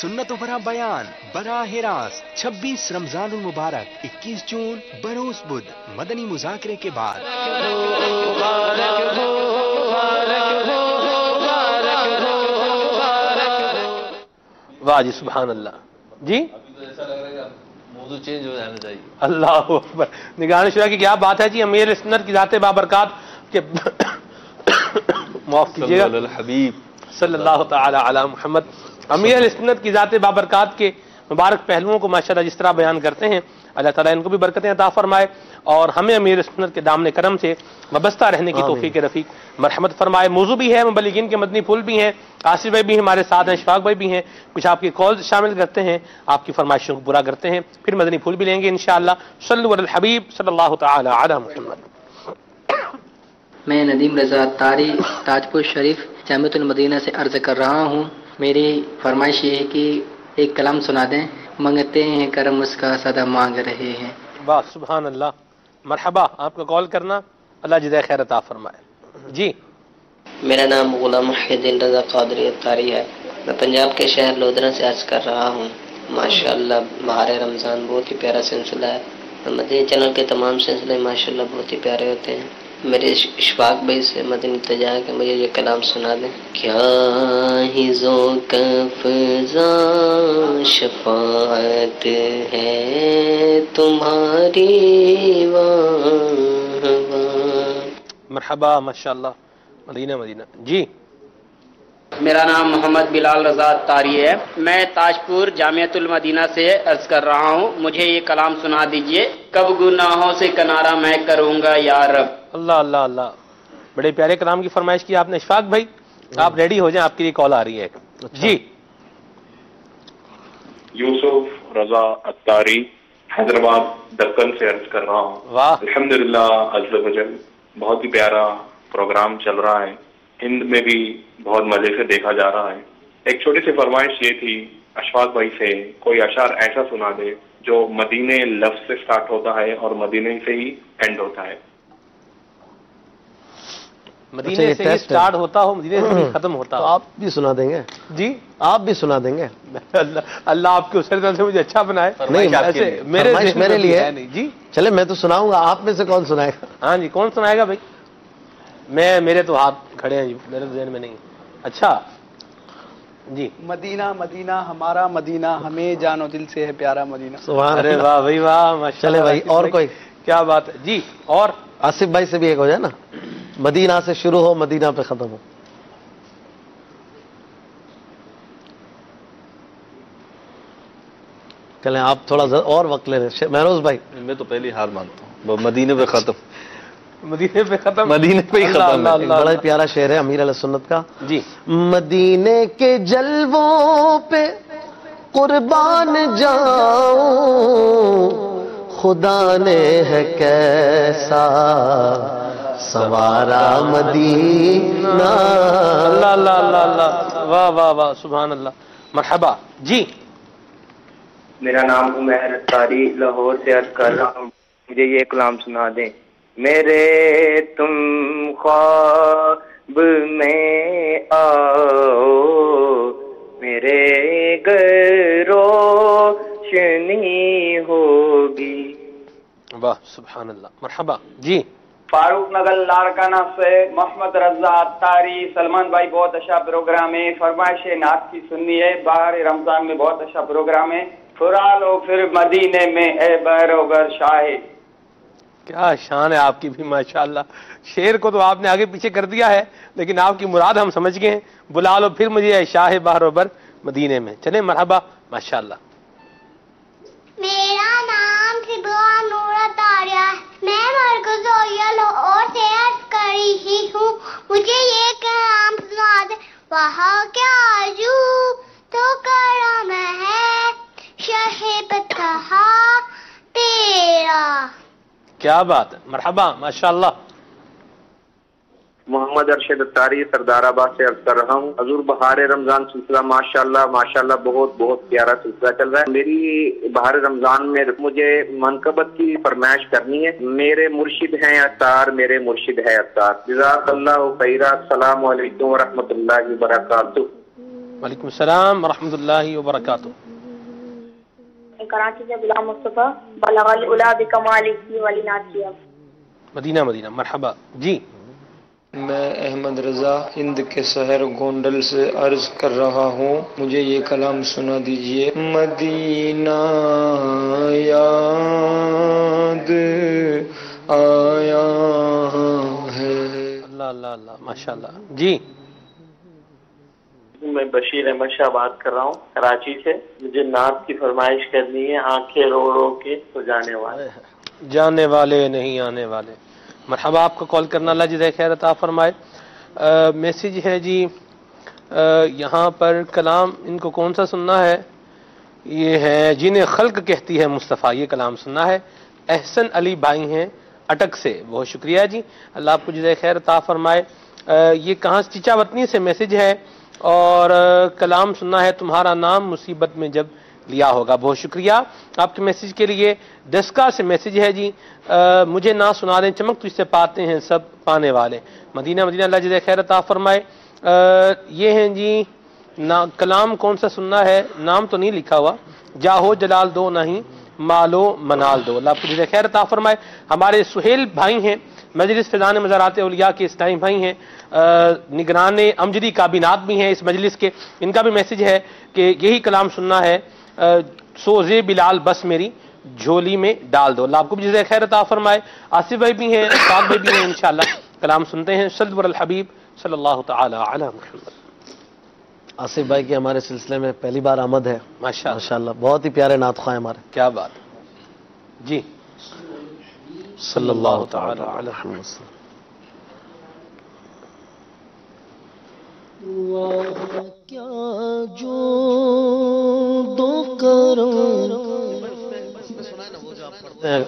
سنتوں بھرا بیان براہ راست 26 رمضان المبارک 21 جون بروز بدھ مدنی مذاکرے کے بعد۔ واہ جی سبحان اللہ۔ جی موضوع چینج ہو جانا چاہیے۔ اللہ اکبر، نگران شورا کی کیا بات ہے جی۔ امیر سنت کی ذات بابرکات کے معاف کیجیے گا، حبیب صلی اللہ تعالی علی محمد، امیر سنت کی ذات بابرکات کے مبارک پہلوؤں کو ماشاءاللہ جس طرح بیان کرتے ہیں، اللہ تعالیٰ ان کو بھی برکتیں عطا فرمائے اور ہمیں امیر سنت کے دامن کرم سے وابستہ رہنے کی توفیق رفیق مرحمت فرمائے۔ موضوع بھی ہے، مبلغین کے مدنی پھول بھی ہیں، آصف بھائی بھی ہمارے ساتھ ہیں، اشفاق بھائی بھی ہیں، کچھ آپ کی کالز شامل کرتے ہیں، آپ کی فرمائشوں کو پورا کرتے ہیں، پھر مدنی پھول بھی لیں گے انشاءاللہ۔ صلو علی الحبیب صلی اللہ تعالی علی محمد۔ میں ندیم رضا تاری تاجپور شریف جامعۃ المدینہ سے عرض کر رہا ہوں۔ میری فرمائش یہ ہے کہ ایک کلام سنا دیں۔ منگتے ہیں کرم اس کا سدا مانگ رہے ہیں۔ واہ سبحان اللہ، مرحبا، آپ کا کال کرنا، اللہ جزائے خیر عطا فرمائے۔ جی میرا نام غلام محی الدین رضا قادری اتاری ہے، میں پنجاب کے شہر لودھرا سے عرض کر رہا ہوں. ماشاءاللہ بہار رمضان بہت ہی پیارا سلسلہ ہے. مدنی چینل کے تمام سلسلے ماشاءاللہ بہت ہی پیارے ہوتے ہیں. میرے اشفاق بھائی سے مدنی التجا ہے کہ مجھے یہ کلام سنا دیں. کیا ہی ذوق فضا شفاعت ہے تمہاری واہ واہ. مرحبا ماشاءاللہ. مدینہ مدینہ. جی میرا نام محمد بلال رضا تاری ہے. میں تاجپور جامعۃ المدینہ سے عرض کر رہا ہوں. مجھے یہ کلام سنا دیجئے. کب گناہوں سے کنارہ میں کروں گا یا رب. اللہ اللہ اللہ. بڑے پیارے کلام کی فرمائش کی آپ نے اشفاق بھائی. آپ ریڈی ہو جائیں, آپ کے لیے کال آ رہی ہے. جی یوسف رضا اتاری حیدرآباد دکن سے عرض کر رہا ہوں. واہ الحمدللہ عز و جل بہت ہی پیارا پروگرام چل رہا ہے. ہند میں بھی بہت مزے سے دیکھا جا رہا ہے. ایک چھوٹی سی فرمائش یہ تھی اشفاق بھائی سے, کوئی اشعار ایسا سنا دے جو مدینے لفظ سے سٹارٹ ہوتا ہے اور مدینے سے ہی اینڈ ہوتا ہے. مدینے سے ہی سٹارٹ ہوتا ہو, مدینے سے ہی ختم ہوتا ہو. آپ بھی سنا دیں گے؟ جی آپ بھی سنا دیں گے. اللہ آپ کے اس طرح سے مجھے اچھا بنائے. نہیں میرے لیے جی چلے میں تو سناؤں گا, آپ میں سے کون سنائے گا؟ ہاں جی کون سنائے گا بھائی؟ میرے تو ہاتھ کھڑے ہیں جی, میرے تو ذہن میں نہیں. اچھا جی. مدینہ مدینہ ہمارا مدینہ, ہمیں جان و دل سے ہے پیارا مدینہ. ارے واہ بھائی واہ. چلے بھائی اور کوئی کیا بات ہے. جی اور آصف بھائی سے بھی ایک ہو جائے نا, مدینہ سے شروع ہو مدینہ پہ ختم ہو. چلیں آپ تھوڑا اور وقت لے رہے. مہروز بھائی میں تو پہلی ہار مانتا ہوں, مدینے پہ ختم. مدینے پہ ختم. مدینے پہ ہی ختم. بڑا پیارا شعر ہے امیر علیہ سنت کا. جی مدینے کے جلووں پہ قربان جاؤں, خدا نے ہے کیسا سوارا مدینہ. اللہ اللہ اللہ اللہ. واہ واہ واہ سبحان اللہ. مرحبا. جی میرا نام عمیر اتاری لاہور سے عرض کر رہا ہوں. مجھے یہ کلام سنا دیں. میرے تم خواب میں آؤ, میرے گھر روشنی ہوگی. واہ سبحان اللہ. مرحبا. جی فاروق نگر لارکانہ سے محمد رضا اتاری. سلمان بھائی بہت اچھا پروگرام ہے. فرمائش نعت کی سننی ہے. بہار رمضان میں بہت اچھا پروگرام ہے. پھرا لو پھر مدینے میں اے بہروگر شاہ. کیا شان ہے آپ کی بھی ماشاءاللہ. شعر کو تو آپ نے آگے پیچھے کر دیا ہے, لیکن آپ کی مراد ہم سمجھ گئے ہیں. بلا لو پھر مجھے اے شاہ بہروبر مدینے میں. چلیں مرحبا ماشاءاللہ. میرا نام سبحا نور تاریہ, میں مرکز لاہور سے عرض کر رہی ہوں. مجھے یہ کلام سنا دے. وہاں کیا آرزو تو کرم ہے شہ بتہا تیرا. کیا بات ہے. مرحبا ماشاءاللہ. محمد ارشد اتاری سردار آباد سے عرض کر رہا ہوں. حضور بہار رمضان سلسلہ ماشاءاللہ ماشاءاللہ بہت بہت پیارا سلسلہ چل رہا ہے. میری بہار رمضان میں مجھے منقبت کی فرمائش کرنی ہے. میرے مرشد ہیں اتار, میرے مرشد ہے اتار. جزاک اللہ خیرا. السلام علیکم ورحمۃ اللہ وبرکاتہ. وعلیکم السلام ورحمۃ اللہ وبرکاتہ. کراچی سے غلام مصطفیٰ بلغ العلا بکمالہ ولناتیہ. مدینہ مدینہ. مرحبا. جی میں احمد رضا ہند کے شہر گونڈل سے عرض کر رہا ہوں. مجھے یہ کلام سنا دیجئے. مدینہ یاد آیا ہے. اللہ اللہ اللہ ماشاءاللہ. جی میں بشیر احمد شاہ بات کر رہا ہوں کراچی سے. مجھے نعت کی فرمائش کرنی ہے. آنکھیں رو رو کے تو جانے والے, جانے والے نہیں آنے والے. مرحبا. آپ کو کال کرنا اللہ جزائے خیر عطا فرمائے. میسیج ہے جی یہاں پر کلام ان کو کون سا سننا ہے؟ یہ ہے جنہیں خلق کہتی ہے مصطفیٰ, یہ کلام سننا ہے. احسن علی بھائی ہیں اٹک سے. بہت شکریہ جی, اللہ آپ کو جزائے خیر عطا فرمائے. یہ کہاں چچا وطنی سے میسیج ہے اور کلام سننا ہے تمہارا نام مصیبت میں جب لیا ہوگا. بہت شکریہ آپ کے میسیج کے لیے. ڈسکا سے میسیج ہے جی مجھے نہ سنا دیں چمک تجھ سے پاتے ہیں سب پانے والے. مدینہ مدینہ اللہ جزائے خیر عطا فرمائے. یہ ہیں جی کلام کون سا سننا ہے، نام تو نہیں لکھا ہوا، جاہو جلال دو نہیں مالو منال دو، اللہ آپ کو جزائے خیر عطا فرمائے۔ ہمارے سہیل بھائی ہیں، مجلس فیضان مزارات اولیاء کے اسلامی بھائی ہیں، نگران امجدی کابینات بھی ہیں اس مجلس کے، ان کا بھی میسج ہے کہ یہی کلام سننا ہے، سوزے بلال بس میری جھولی میں ڈال دو، اللہ آپ کو بھی جزائے خیر عطا فرمائے۔ آصف بھائی بھی ہیں، استاد بھائی بھی ہیں، انشاءاللہ کلام سنتے ہیں۔ صلی اللہ الحبیب صلی اللہ تعالی علی محمد۔ آصف بھائی کی ہمارے سلسلے میں پہلی بار آمد ہے، ماشاءاللہ بہت ہی پیارے نعت خواہ ہمارے، کیا بات جی، صلی اللہ تعالی علی محمد۔ کیا جو دو کروں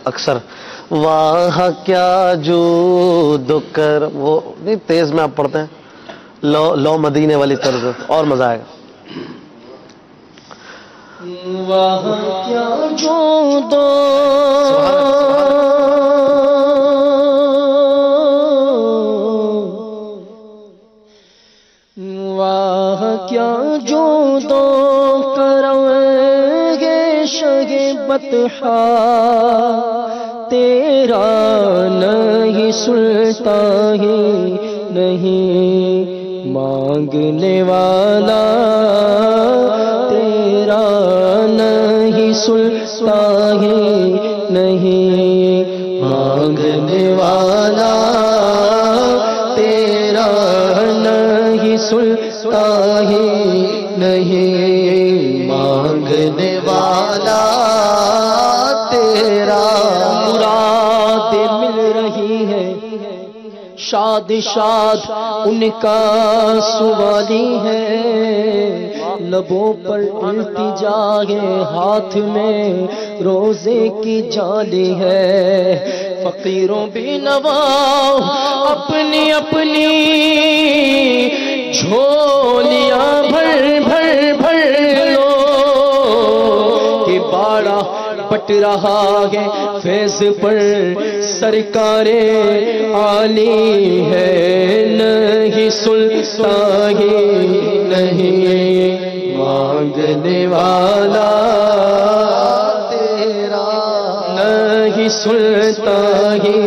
اکثر واہ کیا جو دو کر، وہ نہیں تیز میں آپ پڑھتے ہیں، لو مدینے والی طرز اور مزہ آئے گا۔ واہ کیا جو دو واہ کیا جو دو کریں گے شہ بطحا، تیرا نہیں سلطا ہی نہیں مانگنے والا، تیرا نہیں سلطا ہی نہیں مانگنے والا، تیرا نہیں سلطا ہی نہیں مانگنے والا، تیرا مراد مل رہی ہے، شاد شاد ان کا سوالی ہے، لبوں پر التجا ہے، ہاتھ میں روزے کی جالی ہے، فقیروں بے نوا اپنی اپنی جھولیاں بھر بھر بھر لو، کہ باڑا بٹ رہا ہے فیض پر سرکار عالی ہے، نہیں سلطا ہی نہیں مانگنے والا، تیرا نہیں سلطا ہی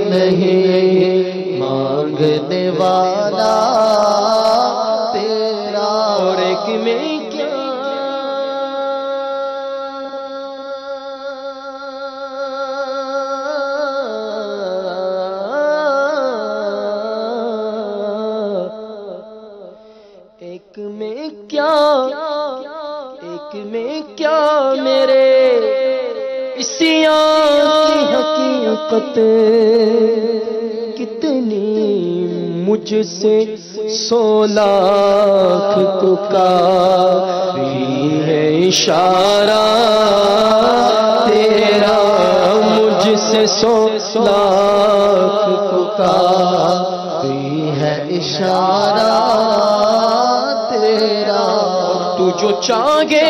نہیں مانگنے والا، تیرا اور ایک میں کیا میرے اسیاں کی حقیقت کتنی، مجھ سے 100 لاکھ کو کافی ہے اشارہ، تیرا مجھ سے 100 لاکھ کو کافی ہے اشارہ، تیرا تو جو چاہے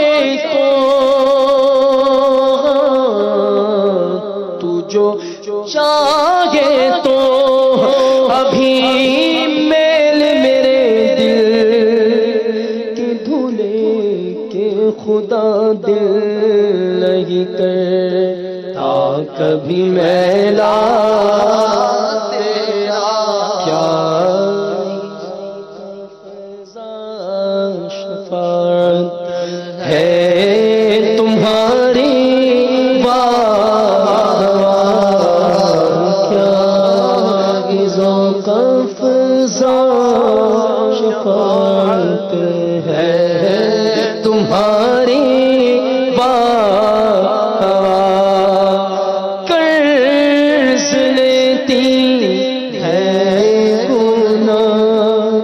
تو جو چاہے تو ابھی میل میرے دل کے دھلے کے خدا دل نہیں کرتا کبھی میلا، تیرا کیا ہے تمہاری کیا ذوق فضا شفاعت ہے تمہاری قرض لیتی ہے گناہ،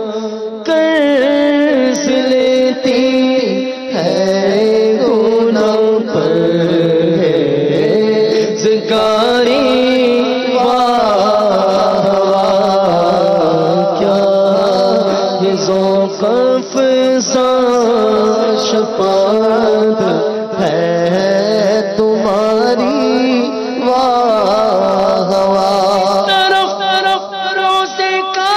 قرض لیتی شفاعت ہے تمہاری، واہ واہ طرف طرف روزے کا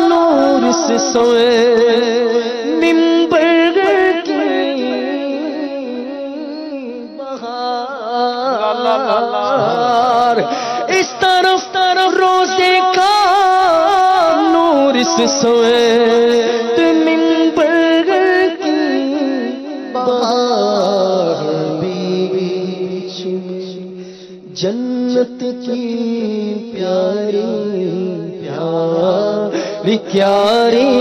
نور سے سوئے سویت منبر کی بہار بیچ میں جنت کی پیاری پیاری پیاری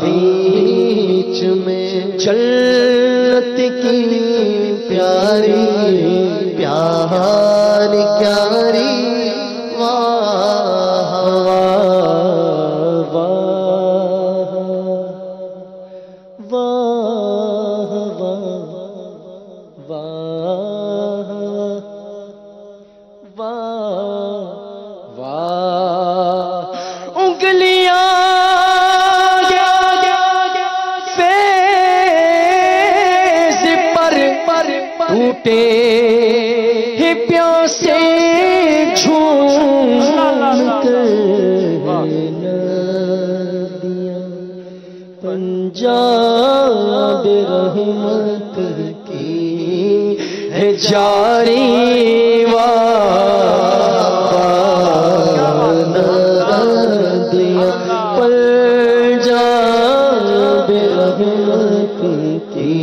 بیچ میں جنت کی پیاری پیاری پیاری ٹوٹے ہی پیاسے جھوم کر ندیاں پنجاب رحمت کی ہے جاری ندیاں پنجاب رحمت کی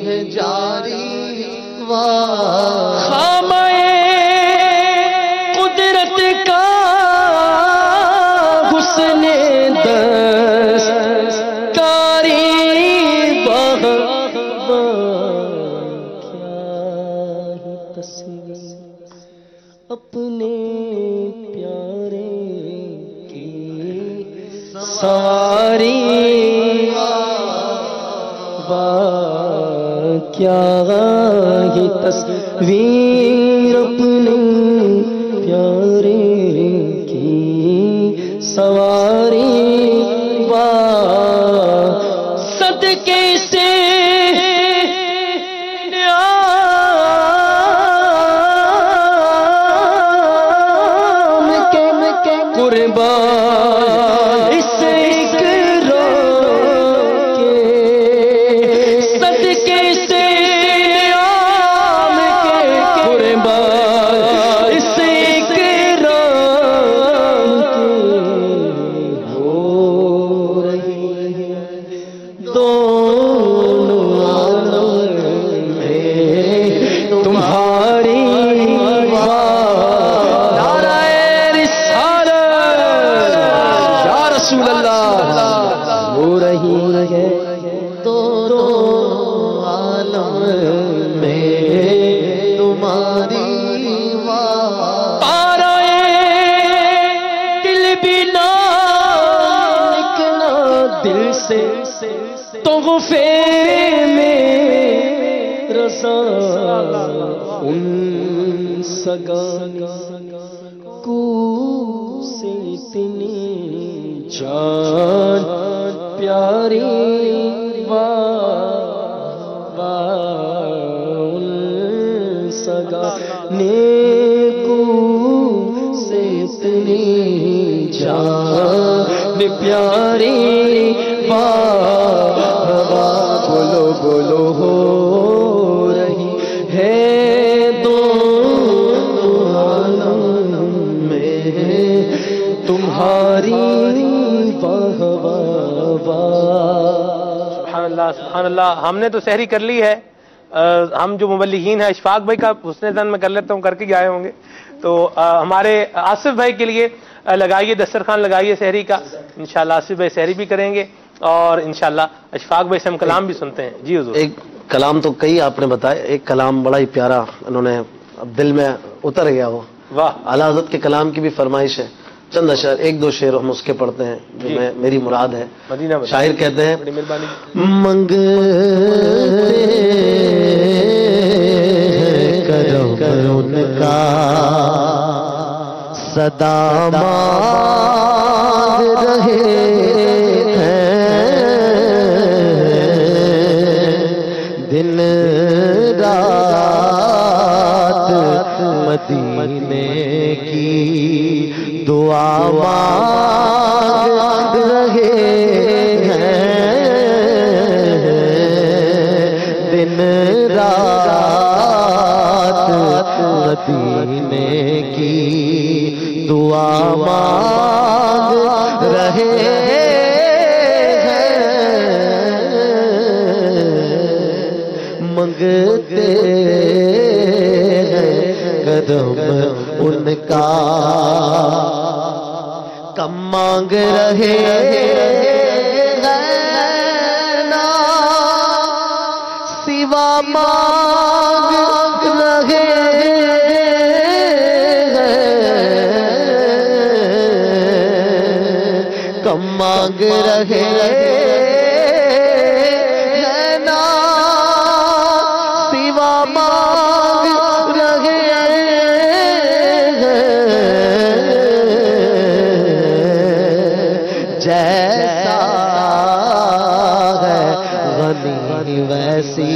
ہے جاری خامے قدرت کا حسن دستکاری کیا ہی تصویر اپنے پیارے کی سواری کیا یہ تصویر اپنے پیارے کی سواری صدقے سے قربان اس تحفے میں رسا ان سگانی کو سے اتنی جان پیاری ان سگانے کو سے اتنی جان پیاری بولو بولو ہو رہی ہے دونوں عالم میں تمہاری سبحان اللہ سبحان اللہ. ہم نے تو سحری کر لی ہے. ہم جو مبلغین ہیں اشفاق بھائی کا حسن زن میں کر لیتا ہوں, کر کے آئے ہوں گے. تو ہمارے آصف بھائی کے لیے لگائیے دسترخوان لگائیے سحری کا. انشاءاللہ آصف بھائی سحری بھی کریں گے اور انشاءاللہ اشفاق بھائی سے ہم کلام بھی سنتے ہیں. جی حضور. ایک کلام تو کئی آپ نے بتائے, ایک کلام بڑا ہی پیارا انہوں نے اب دل میں اتر گیا وہ. واہ. اعلیٰ حضرت کے کلام کی بھی فرمائش ہے. چند اشعار ایک دو شعر ہم اس کے پڑھتے ہیں جو میری مراد ہے. شاعر کہتے ہیں منگتے کرو ان کا صدا مانگ رہے ہیں دن رات مدینے کی دعا مانگ رہے ہیں دن رات مدینے کی دعا مانگ رہے ہیں، منگتے ہیں قدم ان کا، کم مانگ رہے مانگ رہے ہیں، کم مانگ رہے ہیں نا، سوا مانگ رہے ہیں، جیسا ہے غنی ویسی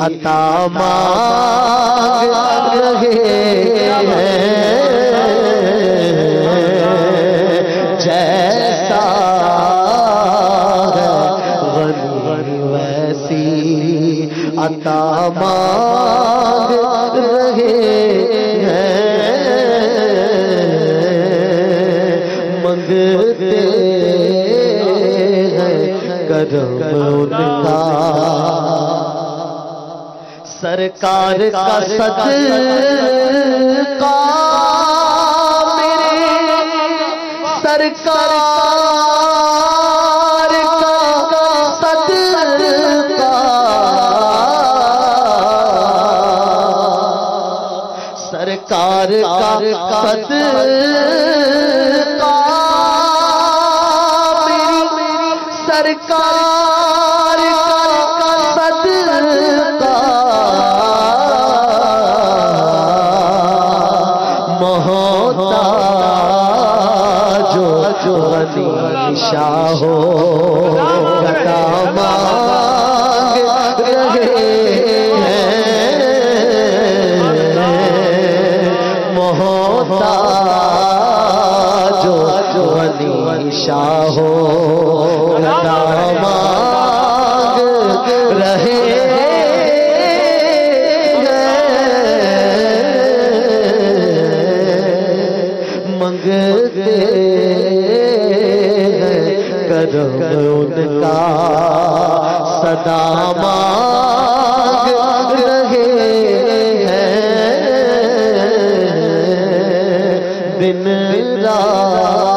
عطا مانگ رہے ہیں، جیسا ہے غنی ویسی عطا مانگ رہے ہیں، منگتے ہیں کرم ان کا، سرکار کا صدقہ میرے سرکار کا صدقہ، سرکار کا صدقہ میری سرکار کا صدقہ، جو غنی شاہ ہو عطا مانگ رہے ہیں، محتاج جو غنی شاہ ہو عطا مانگ رہے ہیں، منگتے کرم ان کا صدا مانگ رہے ہیں، دن رات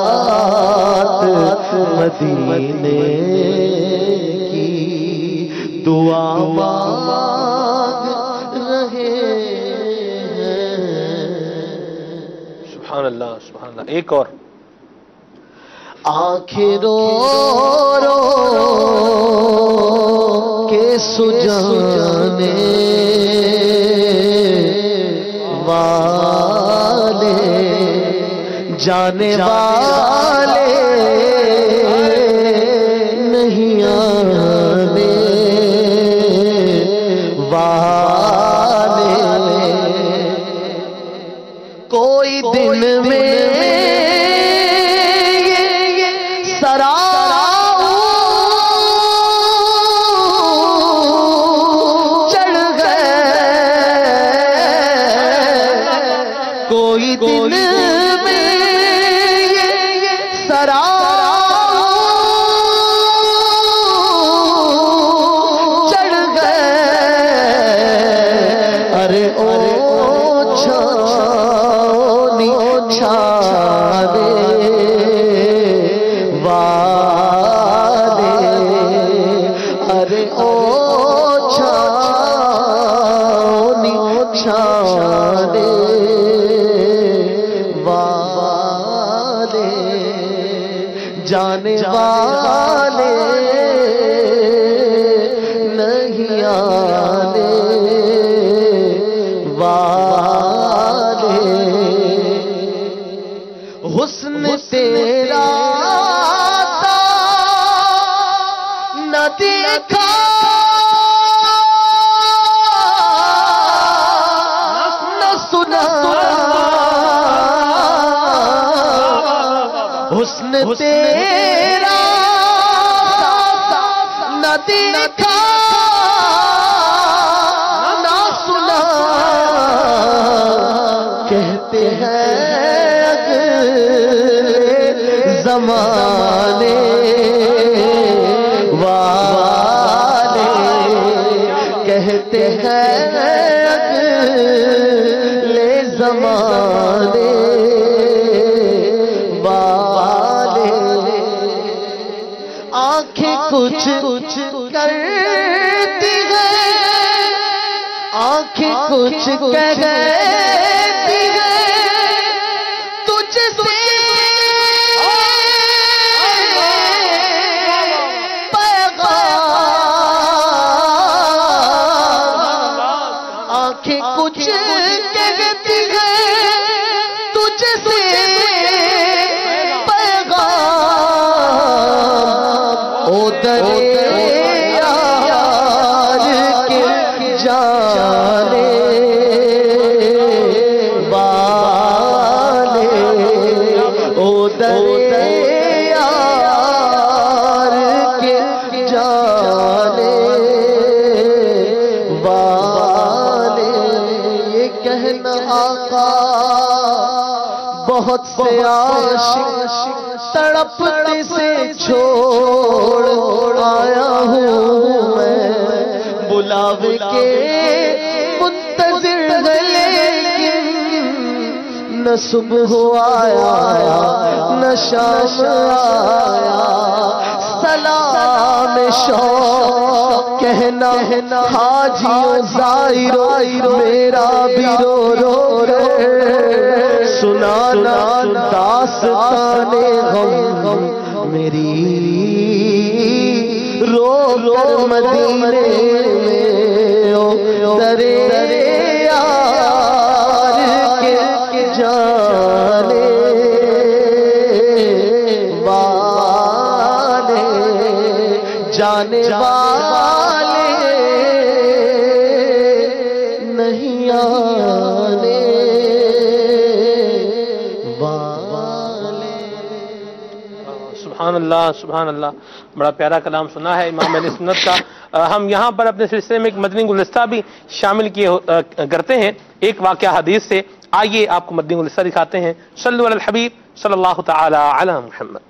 مدینے کی دعا مانگ رہے ہیں۔ سبحان اللہ سبحان اللہ۔ ایک اور آنکھیں رو رو کے سجانے والے، جانے والے نہیں آنے والے، کوئی دن میں جانے والے نہیں آنے والے، حسن تیرا نہ دیکھا نہ سنا، حسن تیرا نہ دیکھا نہ سنا، کہتے ہیں اگلے زمانے والے، کہتے ہیں اگلے زمانے والے، آنکھیں کچھ کرتی ہیں، آنکھیں کچھ کہتی ہیں، تجھ سے پیغام، آنکھیں کچھ کہتی ہیں، تجھ سے پیغام، او درے یار کے جانے والے، او درے یار کے جانے والے، یہ کہنا آقا بہت سے عاشق تڑپتے سے چھوڑ آیا ہوں میں، بلاوے کے منتظر ہے لیکن نہ صبح آیا نہ شام آیا، سلام شوق کہنا حاجیوں زائروں میرا بھی رو رو رہے، سنانا داستان غم میری رو کر مدینے میں، او درے یار کے جانے والے، جانے والے نہیں آنے سبحان اللہ سبحان اللہ، بڑا پیارا کلام سنا ہے امام اہل سنت کا۔ ہم یہاں پر اپنے سلسلے میں ایک مدنی گلدستہ بھی شامل کیے کرتے ہیں ایک واقعہ حدیث سے، آئیے آپ کو مدنی گلدستہ دکھاتے ہیں۔ صلو علی الحبیب صلی اللہ تعالی علی محمد،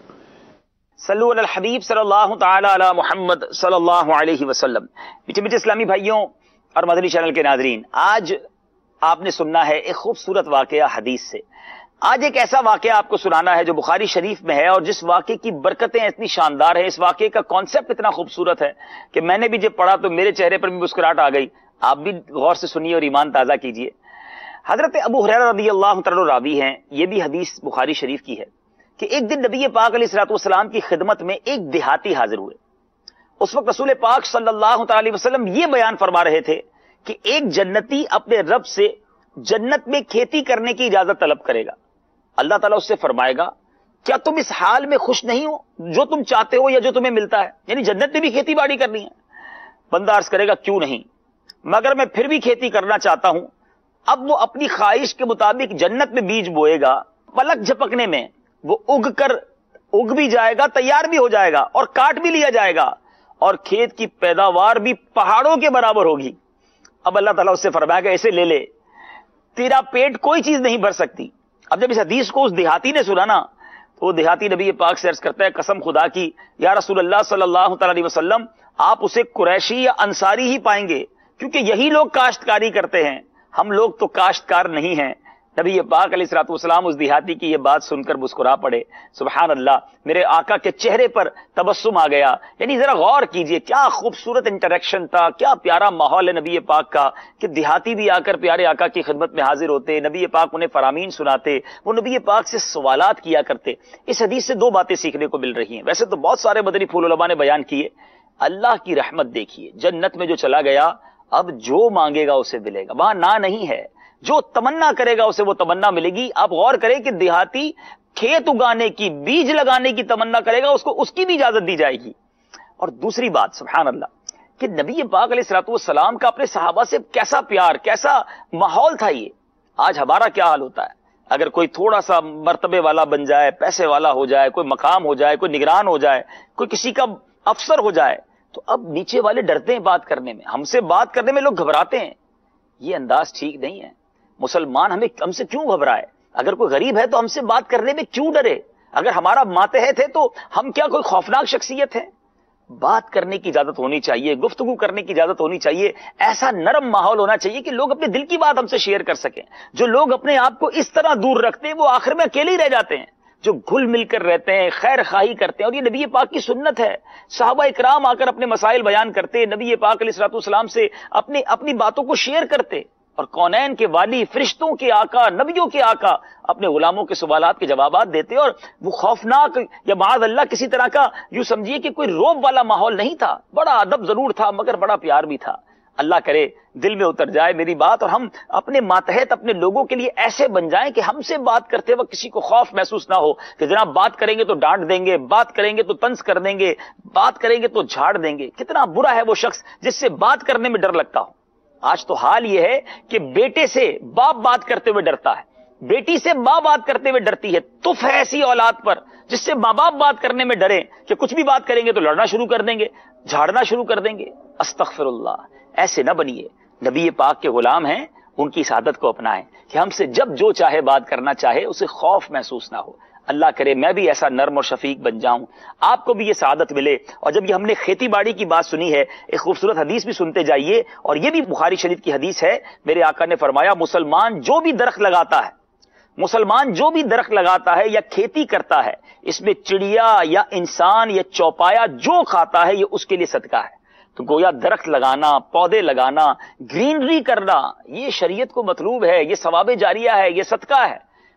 صلو علی الحبیب صلی اللہ تعالی علی محمد صلی اللہ علیہ وسلم۔ میٹھے میٹھے اسلامی بھائیوں اور مدنی چینل کے ناظرین، آج آپ نے سننا ہے ایک خوبصورت واقعہ حدیث سے۔ آج ایک ایسا واقعہ آپ کو سنانا ہے جو بخاری شریف میں ہے، اور جس واقعے کی برکتیں اتنی شاندار ہیں، اس واقعے کا کانسیپٹ اتنا خوبصورت ہے کہ میں نے بھی جب پڑھا تو میرے چہرے پر بھی مسکراہٹ آ گئی۔ آپ بھی غور سے سنیے اور ایمان تازہ کیجیے۔ حضرت ابو ہریرہ رضی اللہ تعالی راوی ہیں، یہ بھی حدیث بخاری شریف کی ہے کہ ایک دن نبی پاک علیہ الصلوۃ والسلام کی خدمت میں ایک دیہاتی حاضر ہوئے۔ اس وقت رسول پاک صلی اللہ تعالی وسلم یہ بیان فرما رہے تھے کہ ایک جنتی اپنے رب سے جنت میں کھیتی کرنے کی اجازت طلب کرے گا۔ اللہ تعالیٰ اس سے فرمائے گا کیا تم اس حال میں خوش نہیں ہو جو تم چاہتے ہو یا جو تمہیں ملتا ہے، یعنی جنت میں بھی کھیتی باڑی کرنی ہے۔ بندہ عرض کرے گا کیوں نہیں، مگر میں پھر بھی کھیتی کرنا چاہتا ہوں۔ اب وہ اپنی خواہش کے مطابق جنت میں بیج بوئے گا، پلک جھپکنے میں وہ اگ بھی جائے گا، تیار بھی ہو جائے گا اور کاٹ بھی لیا جائے گا، اور کھیت کی پیداوار بھی پہاڑوں کے برابر ہوگی۔ اب اللہ تعالیٰ اس سے فرمائے گا اسے لے لے، تیرا پیٹ کوئی چیز نہیں بھر سکتی۔ اب جب اس حدیث کو اس دیہاتی نے سنا نا تو وہ دیہاتی نبی پاک سے عرض کرتا ہے قسم خدا کی یا رسول اللہ صلی اللہ تعالی علیہ وسلم، آپ اسے قریشی یا انصاری ہی پائیں گے، کیونکہ یہی لوگ کاشتکاری کرتے ہیں، ہم لوگ تو کاشتکار نہیں ہیں۔ نبی پاک علیہ الصلوۃ والسلام اس دیہاتی کی یہ بات سن کر مسکرا پڑے۔ سبحان اللہ، میرے آقا کے چہرے پر تبسم آ گیا۔ یعنی ذرا غور کیجئے کیا خوبصورت انٹریکشن تھا، کیا پیارا ماحول ہے نبی پاک کا کہ دیہاتی بھی آ کر پیارے آقا کی خدمت میں حاضر ہوتے، نبی پاک انہیں فرامین سناتے، وہ نبی پاک سے سوالات کیا کرتے۔ اس حدیث سے دو باتیں سیکھنے کو مل رہی ہیں، ویسے تو بہت سارے مدنی پھول علماء نے بیان کیے۔ اللہ کی رحمت دیکھیے، جنت میں جو چلا گیا اب جو مانگے گا اسے ملے گا، وہاں نہ نہیں ہے، جو تمنا کرے گا اسے وہ تمنا ملے گی۔ آپ غور کریں کہ دیہاتی کھیت اگانے کی، بیج لگانے کی تمنا کرے گا، اس کو اس کی بھی اجازت دی جائے گی۔ اور دوسری بات سبحان اللہ کہ نبی پاک علیہ الصلوۃ والسلام کا اپنے صحابہ سے کیسا پیار، کیسا ماحول تھا۔ یہ آج ہمارا کیا حال ہوتا ہے، اگر کوئی تھوڑا سا مرتبے والا بن جائے، پیسے والا ہو جائے، کوئی مقام ہو جائے، کوئی نگران ہو جائے، کوئی کسی کا افسر ہو جائے، تو اب نیچے والے ڈرتے ہیں بات کرنے میں، ہم سے بات کرنے میں لوگ گھبراتے ہیں۔ یہ انداز ٹھیک نہیں ہے۔ مسلمان ہم سے کیوں گھبرائے؟ اگر کوئی غریب ہے تو ہم سے بات کرنے میں کیوں ڈرے؟ اگر ہمارا ماتحت ہے تو ہم کیا کوئی خوفناک شخصیت ہے؟ بات کرنے کی اجازت ہونی چاہیے، گفتگو کرنے کی اجازت ہونی چاہیے، ایسا نرم ماحول ہونا چاہیے کہ لوگ اپنے دل کی بات ہم سے شیئر کر سکیں۔ جو لوگ اپنے آپ کو اس طرح دور رکھتے ہیں وہ آخر میں اکیلے ہی رہ جاتے ہیں۔ جو گھل مل کر رہتے ہیں، خیر خواہی کرتے ہیں، اور یہ نبی پاک کی سنت ہے۔ صحابہ اکرام آ کر اپنے مسائل بیان کرتے، نبی پاک علیہ الصلوۃ والسلام سے اپنی باتوں کو شیئر کرتے، اور کونین کے والی، فرشتوں کے آقا، نبیوں کے آقا اپنے غلاموں کے سوالات کے جوابات دیتے، اور وہ خوفناک یا معاذ اللہ کسی طرح کا یوں سمجھیے کہ کوئی روب والا ماحول نہیں تھا، بڑا ادب ضرور تھا مگر بڑا پیار بھی تھا۔ اللہ کرے دل میں اتر جائے میری بات، اور ہم اپنے ماتحت اپنے لوگوں کے لیے ایسے بن جائیں کہ ہم سے بات کرتے وقت کسی کو خوف محسوس نہ ہو کہ جناب بات کریں گے تو ڈانٹ دیں گے، بات کریں گے تو طنز کر دیں گے، بات کریں گے تو جھاڑ دیں گے۔ کتنا برا ہے وہ شخص جس سے بات کرنے میں ڈر لگتا ہو۔ آج تو حال یہ ہے کہ بیٹے سے باپ بات کرتے ہوئے ڈرتا ہے، بیٹی سے ماں بات کرتے ہوئے ڈرتی ہے۔ تف ہے ایسی اولاد پر جس سے ماں باپ بات کرنے میں ڈریں کہ کچھ بھی بات کریں گے تو لڑنا شروع کر دیں گے، جھاڑنا شروع کر دیں گے۔ استغفر اللہ، ایسے نہ بنیے۔ نبی پاک کے غلام ہیں، ان کی عادت کو اپنائیں کہ ہم سے جب جو چاہے بات کرنا چاہے، اسے خوف محسوس نہ ہو۔ اللہ کرے میں بھی ایسا نرم اور شفیق بن جاؤں، آپ کو بھی یہ سعادت ملے۔ اور جب یہ ہم نے کھیتی باڑی کی بات سنی ہے، ایک خوبصورت حدیث بھی سنتے جائیے، اور یہ بھی بخاری شریف کی حدیث ہے۔ میرے آقا نے فرمایا مسلمان جو بھی درخت لگاتا ہے، مسلمان جو بھی درخت لگاتا ہے یا کھیتی کرتا ہے، اس میں چڑیا یا انسان یا چوپایا جو کھاتا ہے یہ اس کے لیے صدقہ ہے۔ تو گویا درخت لگانا، پودے لگانا، گرینری کرنا یہ شریعت کو مطلوب ہے، یہ ثواب جاریہ ہے، یہ صدقہ ہے۔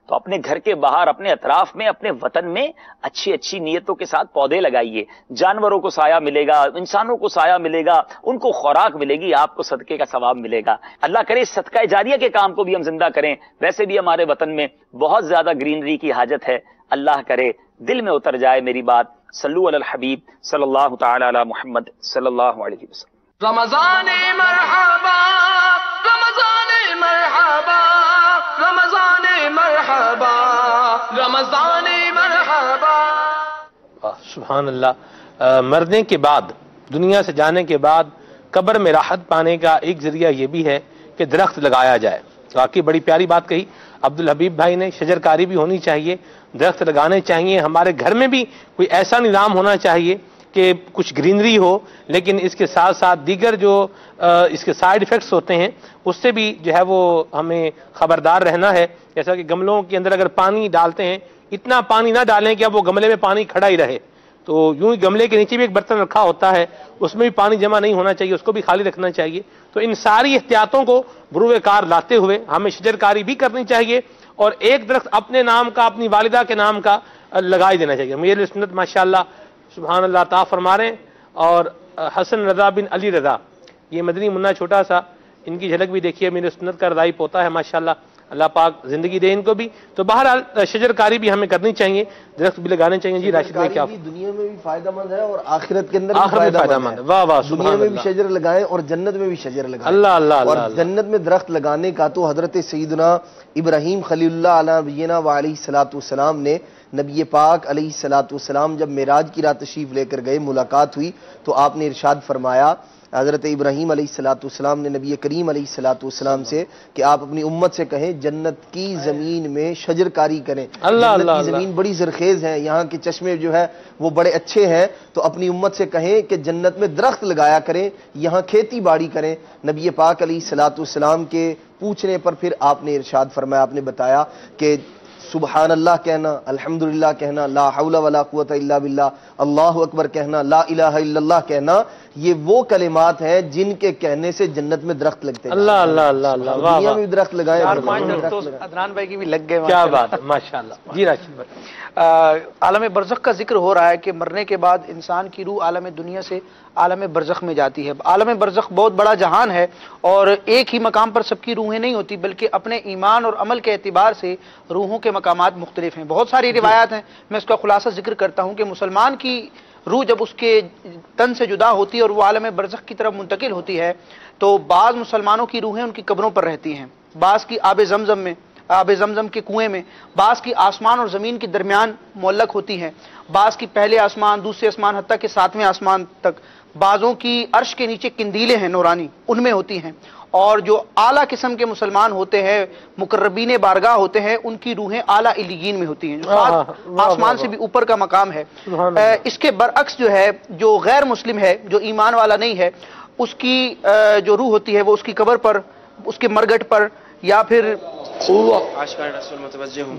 تو اپنے گھر کے باہر، اپنے اطراف میں، اپنے وطن میں اچھی نیتوں کے ساتھ پودے لگائیے۔ جانوروں کو سایہ ملے گا، انسانوں کو سایہ ملے گا، ان کو خوراک ملے گی، آپ کو صدقے کا ثواب ملے گا۔ اللہ کرے اس صدقہ جاریہ کے کام کو بھی ہم زندہ کریں۔ ویسے بھی ہمارے وطن میں بہت زیادہ گرینری کی حاجت ہے۔ اللہ کرے دل میں اتر جائے میری بات۔ صلو علی الحبیب صلی اللہ تعالی علی محمد صلی اللہ علیہ وسلم۔ رمضان مرحبا، رمضان مرحبا، رمضان مرحبا، رمضان مرحبا۔ سبحان اللہ۔ مرنے کے بعد، دنیا سے جانے کے بعد قبر میں راحت پانے کا ایک ذریعہ یہ بھی ہے کہ درخت لگایا جائے۔ واقعی بڑی پیاری بات کہی عبدالحبیب بھائی نے۔ شجرکاری بھی ہونی چاہیے، درخت لگانے چاہیے۔ ہمارے گھر میں بھی کوئی ایسا نظام ہونا چاہیے کہ کچھ گرینری ہو، لیکن اس کے ساتھ ساتھ دیگر جو اس کے سائیڈ ایفیکٹس ہوتے ہیں اس سے بھی جو ہے وہ ہمیں خبردار رہنا ہے۔ جیسا کہ گملوں کے اندر اگر پانی ڈالتے ہیں، اتنا پانی نہ ڈالیں کہ اب وہ گملے میں پانی کھڑا ہی رہے، تو یوں ہی گملے کے نیچے بھی ایک برتن رکھا ہوتا ہے، اس میں بھی پانی جمع نہیں ہونا چاہیے، اس کو بھی خالی رکھنا چاہیے۔ تو ان ساری احتیاطوں کو بروئے کار لاتے ہوئے ہمیں شجرکاری بھی کرنی چاہیے، اور ایک درخت اپنے نام کا، اپنی والدہ کے نام کا لگائی دینا چاہیے۔ میرے سنت ماشاءاللہ سبحان اللہ عطا فرما رہے ہیں۔ اور حسن رضا بن علی رضا، یہ مدنی منا چھوٹا سا، ان کی جھلک بھی دیکھیے، میرے سنت کا رضائی پوتا ہے ماشاءاللہ، اللہ پاک زندگی دے ان کو بھی۔ تو بہرحال شجرکاری بھی ہمیں کرنی چاہیے، درخت بھی لگانے چاہیے۔ جی راشد بھائی کیا؟ دنیا میں بھی فائدہ مند ہے اور آخرت کے اندر بھی فائدہ مند ہے۔ واہ واہ، دنیا میں بھی شجر لگائیں اور جنت میں بھی شجر لگائیں۔ اللہ اللہ اور اللہ۔ جنت میں درخت لگانے کا تو حضرت سیدنا ابراہیم خلیل اللہ علیہ نبینا و علیہ الصلوۃ والسلام نے، نبی پاک علیہ الصلوۃ والسلام جب معراج کی رات تشریف لے کر گئے، ملاقات ہوئی تو آپ نے ارشاد فرمایا، حضرت ابراہیم علیہ الصلوۃ والسلام نے نبی کریم علیہ الصلوۃ والسلام سے کہ آپ اپنی امت سے کہیں جنت کی زمین میں شجرکاری کریں۔ جنت کی زمین بڑی زرخیز ہے، یہاں کے چشمے جو ہے وہ بڑے اچھے ہیں، تو اپنی امت سے کہیں کہ جنت میں درخت لگایا کریں، یہاں کھیتی باڑی کریں۔ نبی پاک علیہ الصلوۃ والسلام کے پوچھنے پر پھر آپ نے ارشاد فرمایا، آپ نے بتایا کہ سبحان اللہ کہنا، الحمدللہ کہنا، لا حول ولا قوت الا باللہ، اللہ اکبر کہنا، لا الہ الا اللہ کہنا، یہ وہ کلمات ہیں جن کے کہنے سے جنت میں درخت لگتے ہیں۔ اللہ اللہ اللہ اللہ، دنیا میں بھی درخت لگائیں۔ عدنان بھائی کی بھی لگ گئے، کیا بات ہے ماشاءاللہ۔ جی راشد بھائی، عالم برزخ کا ذکر ہو رہا ہے کہ مرنے کے بعد انسان کی روح عالم دنیا سے عالم برزخ میں جاتی ہے۔ عالم برزخ بہت بڑا جہان ہے، اور ایک ہی مقام پر سب کی روحیں نہیں ہوتی، بلکہ اپنے ایمان اور عمل کے اعتبار سے روحوں کے مقامات مختلف ہیں۔ بہت ساری روایات ہیں، میں اس کا خلاصہ ذکر کرتا ہوں کہ مسلمان کی روح جب اس کے تن سے جدا ہوتی ہے اور وہ عالم برزخ کی طرف منتقل ہوتی ہے، تو بعض مسلمانوں کی روحیں ان کی قبروں پر رہتی ہیں، بعض کی آب زمزم کے کنویں میں، بعض کی آسمان اور زمین کے درمیان معلق ہوتی ہیں، بعض کی پہلے آسمان، دوسرے آسمان، حتیٰ کہ 7ویں آسمان تک، بعضوں کی عرش کے نیچے قندیلیں ہیں نورانی، ان میں ہوتی ہیں، اور جو اعلیٰ قسم کے مسلمان ہوتے ہیں، مقربین بارگاہ ہوتے ہیں، ان کی روحیں اعلیٰ علیین میں ہوتی ہیں، جو سات آسمان سے بھی اوپر کا مقام ہے۔ اس کے برعکس جو ہے، جو غیر مسلم ہے، جو ایمان والا نہیں ہے، اس کی جو روح ہوتی ہے وہ اس کی قبر پر، اس کے مرگٹ پر، یا پھر عاشقان رسول متوجہ ہوں۔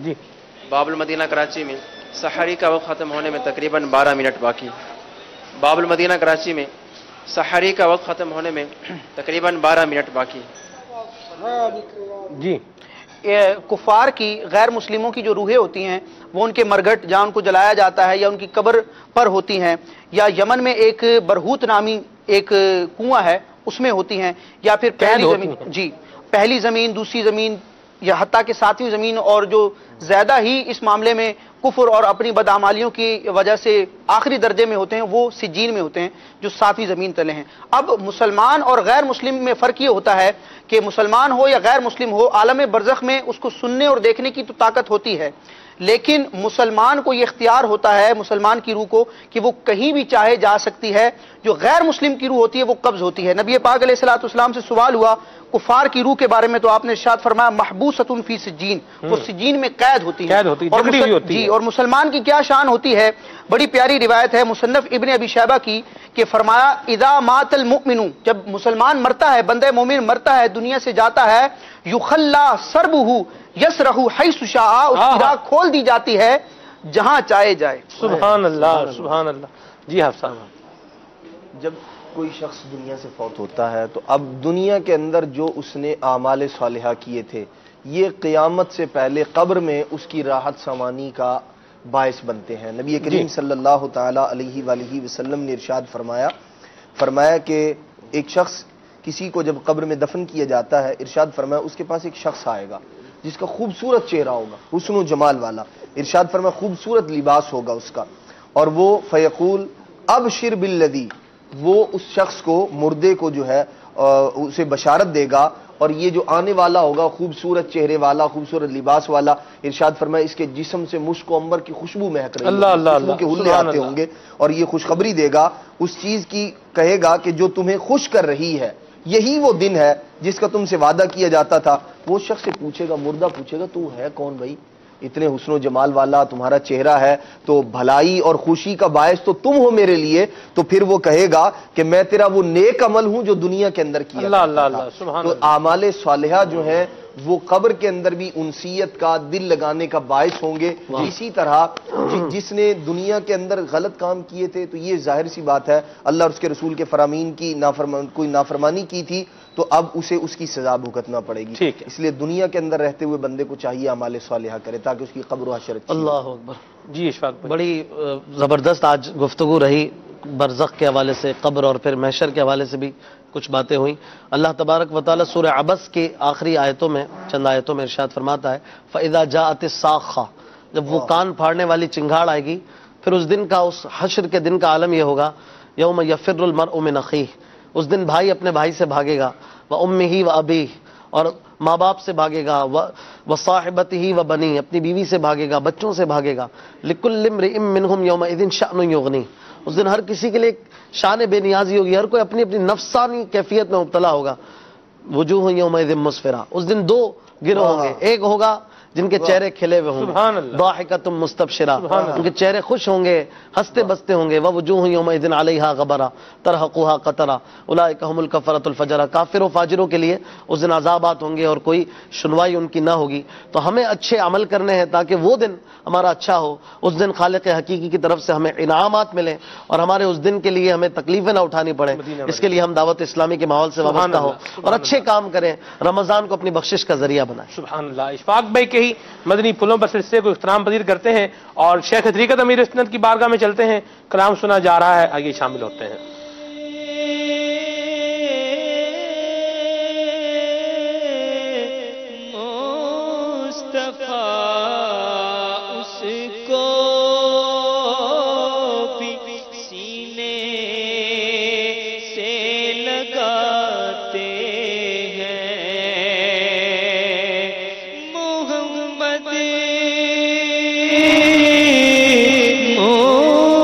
باب المدینہ کراچی میں سحری کا وقت ختم ہونے میں تقریباً 12 منٹ باقی۔ باب المدینہ کراچی میں سحری کا وقت ختم ہونے میں تقریباً 12 منٹ باقی۔ جی، کفار کی، غیر مسلموں کی جو روحیں ہوتی ہیں وہ ان کے مرگٹ جہاں ان کو جلایا جاتا ہے یا ان کی قبر پر ہوتی ہیں، یا یمن میں ایک برہوت نامی ایک کنواں ہے اس میں ہوتی ہیں، یا پھر پہلی زمین، جی پہلی زمین، دوسری زمین، یا حتیٰ کہ ساتویں زمین، اور جو زیادہ ہی اس معاملے میں کفر اور اپنی بدعمالیوں کی وجہ سے آخری درجے میں ہوتے ہیں، وہ سجین میں ہوتے ہیں جو ساتویں زمین تلے ہیں۔ اب مسلمان اور غیر مسلم میں فرق یہ ہوتا ہے کہ مسلمان ہو یا غیر مسلم ہو، عالم برزخ میں اس کو سننے اور دیکھنے کی تو طاقت ہوتی ہے، لیکن مسلمان کو یہ اختیار ہوتا ہے، مسلمان کی روح کو، کہ وہ کہیں بھی چاہے جا سکتی ہے۔ جو غیر مسلم کی روح ہوتی ہے وہ قبض ہوتی ہے۔ نبی پاک علیہ الصلوۃ والسلام سے سوال ہوا کفار کی روح کے بارے میں، تو آپ نے ارشاد فرمایا محبوسۃ فی سجین، وہ سجین میں قید ہوتی ہے، جی۔ اور مسلمان کی کیا شان ہوتی ہے؟ بڑی پیاری روایت ہے مصنف ابن ابی شیبہ کی کہ فرمایا اذا مات المؤمن، جب مسلمان مرتا ہے، بندہ مومن مرتا ہے، دنیا سے جاتا ہے، یخلا سربہ یسرہ حیث شاء، اس کی راہ کھول دی جاتی ہے جہاں چاہے جائے۔ سبحان اللہ، سبحان اللہ۔ جی حافظ صاحب، جب کوئی شخص دنیا سے فوت ہوتا ہے تو اب دنیا کے اندر جو اس نے اعمال صالحہ کیے تھے، یہ قیامت سے پہلے قبر میں اس کی راحت سوانی کا باعث بنتے ہیں۔ نبی کریم صلی اللہ تعالی علیہ وآلہ وسلم نے ارشاد فرمایا کہ ایک شخص کسی کو جب قبر میں دفن کیا جاتا ہے، ارشاد فرمایا اس کے پاس ایک شخص آئے گا جس کا خوبصورت چہرہ ہوگا، حسن و جمال والا، ارشاد فرمایا خوبصورت لباس ہوگا اس کا، اور وہ فیقول ابشر بالذی، وہ اس شخص کو، مردے کو جو ہے اسے بشارت دے گا، اور یہ جو آنے والا ہوگا خوبصورت چہرے والا، خوبصورت لباس والا، ارشاد فرمایا اس کے جسم سے مشک و عنبر کی خوشبو مہک رہی ہے، خوشبو کے حلے آتے ہوں گے، اور یہ خوشخبری دے گا، اس چیز کی کہے گا کہ جو تمہیں خوش کر رہی ہے یہی وہ دن ہے جس کا تم سے وعدہ کیا جاتا تھا۔ وہ شخص سے پوچھے گا، مردہ پوچھے گا تو ہے کون بھائی؟ اتنے حسن و جمال والا تمہارا چہرہ ہے، تو بھلائی اور خوشی کا باعث تو تم ہو میرے لیے۔ تو پھر وہ کہے گا کہ میں تیرا وہ نیک عمل ہوں جو دنیا کے اندر کیا تھا۔ تو اعمال صالحہ جو ہیں وہ قبر کے اندر بھی انسیت کا، دل لگانے کا باعث ہوں گے۔ اسی طرح جس نے دنیا کے اندر غلط کام کیے تھے، تو یہ ظاہر سی بات ہے اللہ اور اس کے رسول کے فرامین کی کوئی نافرمانی کی تھی، تو اب اسے اس کی سزا بھگتنا پڑے گی۔ اس لیے دنیا کے اندر رہتے ہوئے بندے کو چاہیے اعمال صالحہ کرے تاکہ اس کی قبر و حشر اچھی۔ اللہ اکبر۔ جی اشفاق بھائی، بڑی زبردست آج گفتگو رہی، برزخ کے حوالے سے، قبر اور پھر محشر کے حوالے سے بھی کچھ باتیں ہوئیں۔ اللہ تبارک و تعالی سورہ عبس کے آخری آیتوں میں، چند آیتوں میں ارشاد فرماتا ہے فَإِذَا جَاءَتِ الصَّاخَّةُ، جب وہ کان پھاڑنے والی چنگھاڑ آئے گی، پھر اس دن کا، اس حشر کے دن کا عالم یہ ہوگا یوم یفر المرء من اخیہ، اس دن بھائی اپنے بھائی سے بھاگے گا، وَأُمِّهِ وَأَبِيهِ، اور ماں باپ سے بھاگے گا، وَصَاحِبَتِهِ وَبَنِيهِ، اپنی بیوی سے بھاگے گا، بچوں سے بھاگے گا، لِكُلِّ امْرِئٍ مِّنْهُمْ يَوْمَئِذٍ شَأْنٌ يُغْنِيهِ، اس دن ہر کسی کے لیے شان بے نیازی ہوگی، ہر کوئی اپنی اپنی نفسانی کیفیت میں مبتلا ہوگا۔ وجوہ یومئذ مسفرہ، اس دن دو گروہ ہوں گے، ایک ہوگا جن کے چہرے کھلے ہوئے ہوں گے، ضاحکۃ مستبشرہ، ان کے چہرے خوش ہوں گے، ہنستے بستے ہوں گے، ووجوہ یومئذ علیہا غبرہ ترہقها قطرہ اولئک هم الکفرۃ الفجرہ، کافر و فاجروں کے لیے اس دن عذابات ہوں گے اور کوئی سنوائی ان کی نہ ہوگی۔ تو ہمیں اچھے عمل کرنے ہیں تاکہ وہ دن ہمارا اچھا ہو، اس دن خالق حقیقی کی طرف سے ہمیں انعامات ملیں اور ہمارے اس دن کے لیے ہمیں تکلیفیں نہ اٹھانی پڑیں۔ اس کے لیے ہم دعوت اسلامی کے ماحول سے وابستہ ہو اور اچھے کام کریں، رمضان کو اپنی بخشش کا ذریعہ بنائیں۔ سبحان اللہ۔ اشفاق بھائی کے ہی مدنی پھولوں پر سلسلے کو احترام پذیر کرتے ہیں اور شیخ طریقت امیر سنت کی بارگاہ میں چلتے ہیں، کلام سنا جا رہا ہے، آئیے شامل ہوتے ہیں۔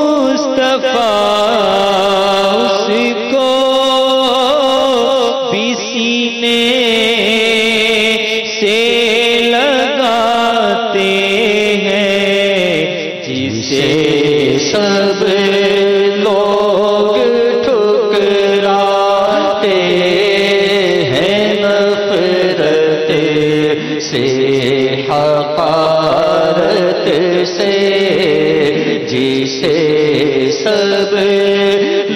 اس کو بھی سینے حقارت سے جسے سب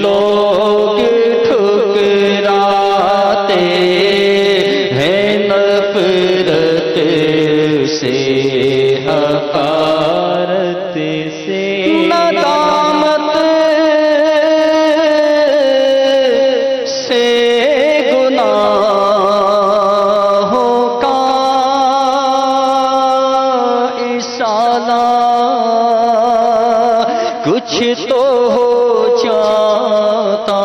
لوگ ٹھکراتے ہیں نفرت سے حقارت سے ندامت سے گناہوں کا اصالہ کچھ تو ہو جاتا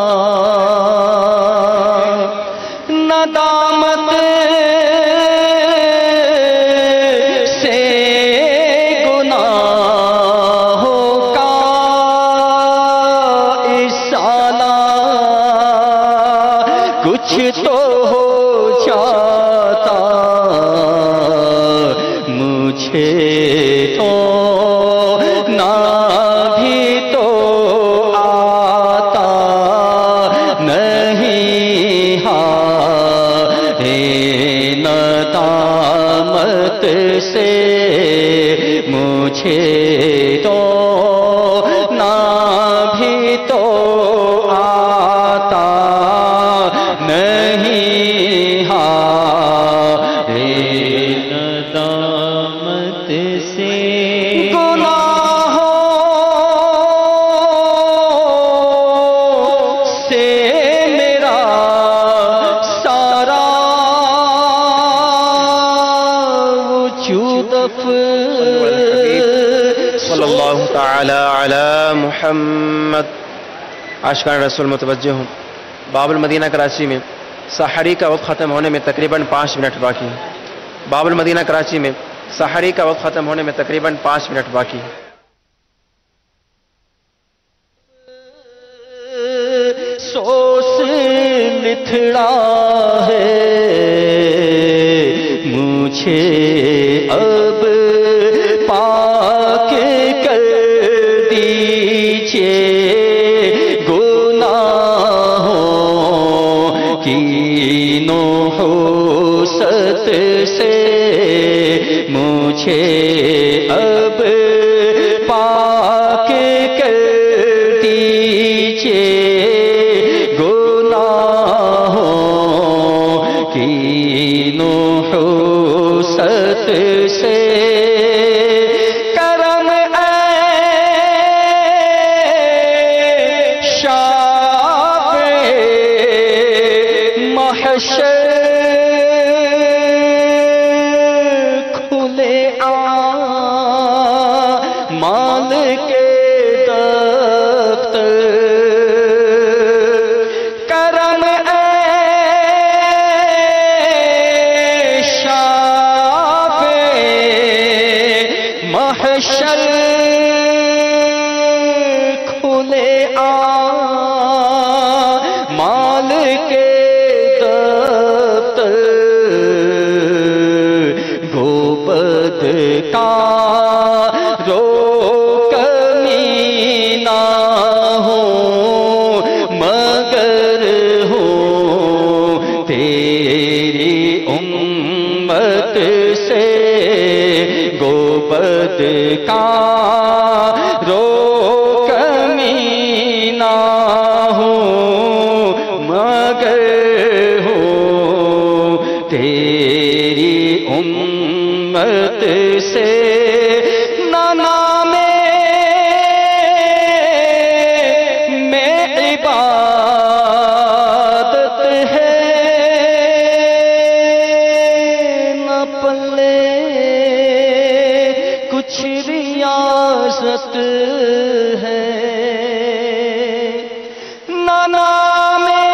ندامت سے گناہوں کا اصالہ کچھ تو ہو جاتا مجھے تو نہ بھی تو آتا نہیں ہے ندامت سے مجھے تو نہ بھی تو آتا نہیں ہے ندامت سے گناہوں سے میرا سارا وجود صلی اللہ تعالی علی محمد. عاشقان رسول متوجہ ہوں. باب المدینہ کراچی میں سحری کا وقت ختم ہونے میں تقریباً 5 منٹ باقی ہے. باب المدینہ کراچی میں سحری کا وقت ختم ہونے میں تقریباً 5 منٹ باقی ہے. سوس لتھڑا ہے مجھے اب پاک کر دیجئے گناہوں کی نحوست سے مجھے اب پاک کر دیجئے گناہوں کی نحوست سے کرم محشر کھلے مال کے دفتر کرم محشر کھلے مال کے گوبد کا رو کمی نہ ہو مگر ہو تیری امت سے گوبد کا رو کمی نہ ہو مگر ہو تیری امت سے نام میں عبادت ہے نہ پلے کچھ ریاست ہے نہ نام ہے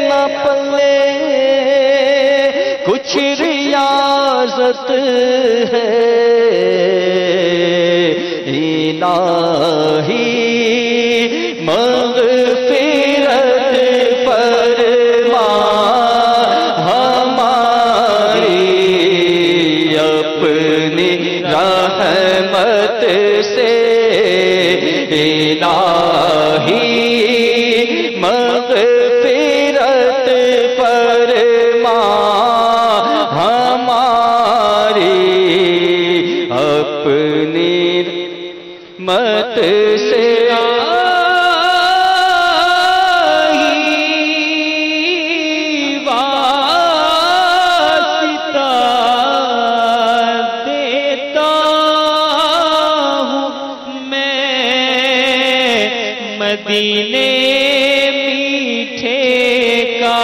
نہ پلے کچھ ریاضت ہے الہی مغفرت فرما ہماری اپنی رحمت سے الہی میٹھے کا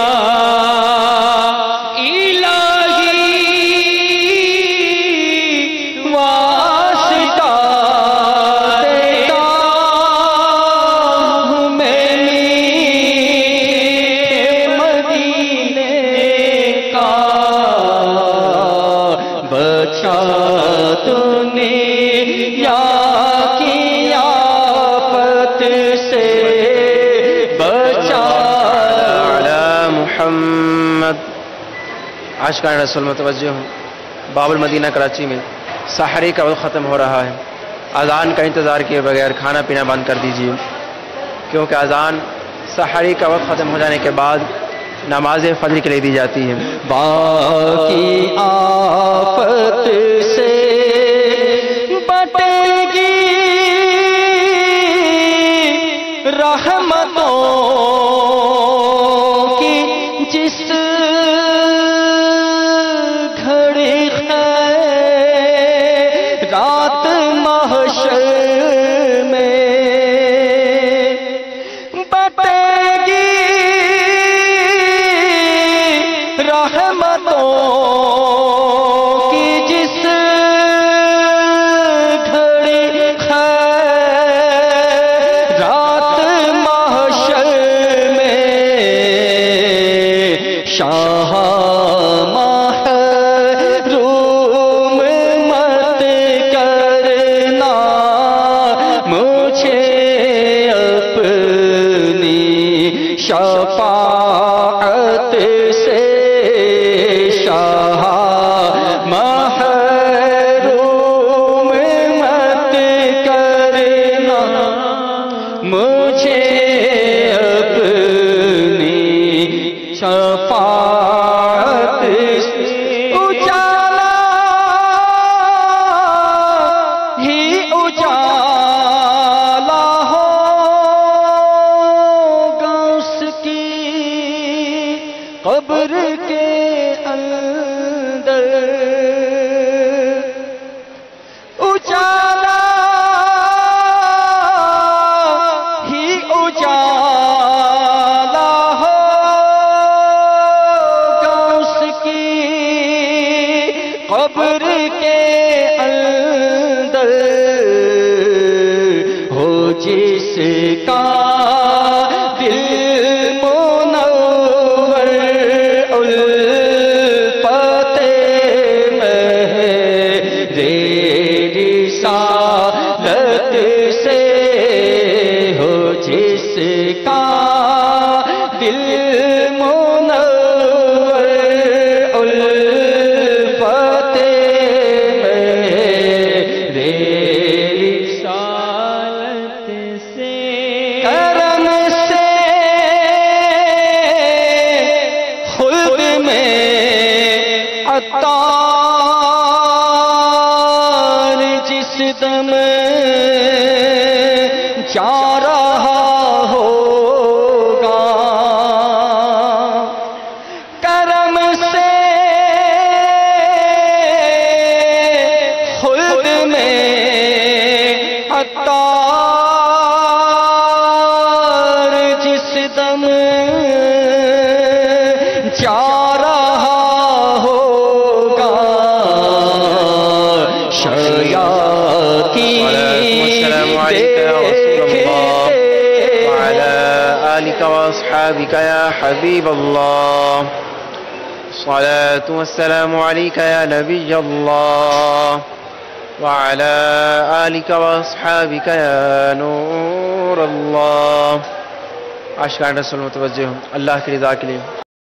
عاشقان رسول متوجہ ہوں. باب المدینہ کراچی میں سحری کا وقت ختم ہو رہا ہے. اذان کا انتظار کیے بغیر کھانا پینا بند کر دیجیے، کیونکہ اذان سحری کا وقت ختم ہو جانے کے بعد نماز فجر کے لیے دی جاتی ہے. باقی آفت سے بٹے گی رحمتوں کی جس گھڑی خیر رات محشر میں بٹے گی رحمتوں کی جس گھڑی خیر رات محشر میں شاہ محروم مت کرنا مجھے اپنی شفاعت سے، شاہ محروم مت کرنا مجھے اپنی شفاعت سے. اجالا ہی اجالا ہوگا اس کی قبر کے اندر، اجالا ہی اجالا ہوگا اس کی قبر کے اندر، ہو جس کا دل منور الفت مہر رسالت سے، ہو جس کا دل منور الفت مہر رسالت سے، کرم سے خلد میں عطار جس دم جا رہا ہوگا، کرم سے خلد میں عطار جس دم جا رہا ہوگا، شیاطین آلك وأصحابك يا حبيب الله. الصلاة والسلام عليك يا نبي الله وعلى آلك وأصحابك يا نور الله. عاشقان رسول متوجہ ہوں اللہ کی رضا کے لیے.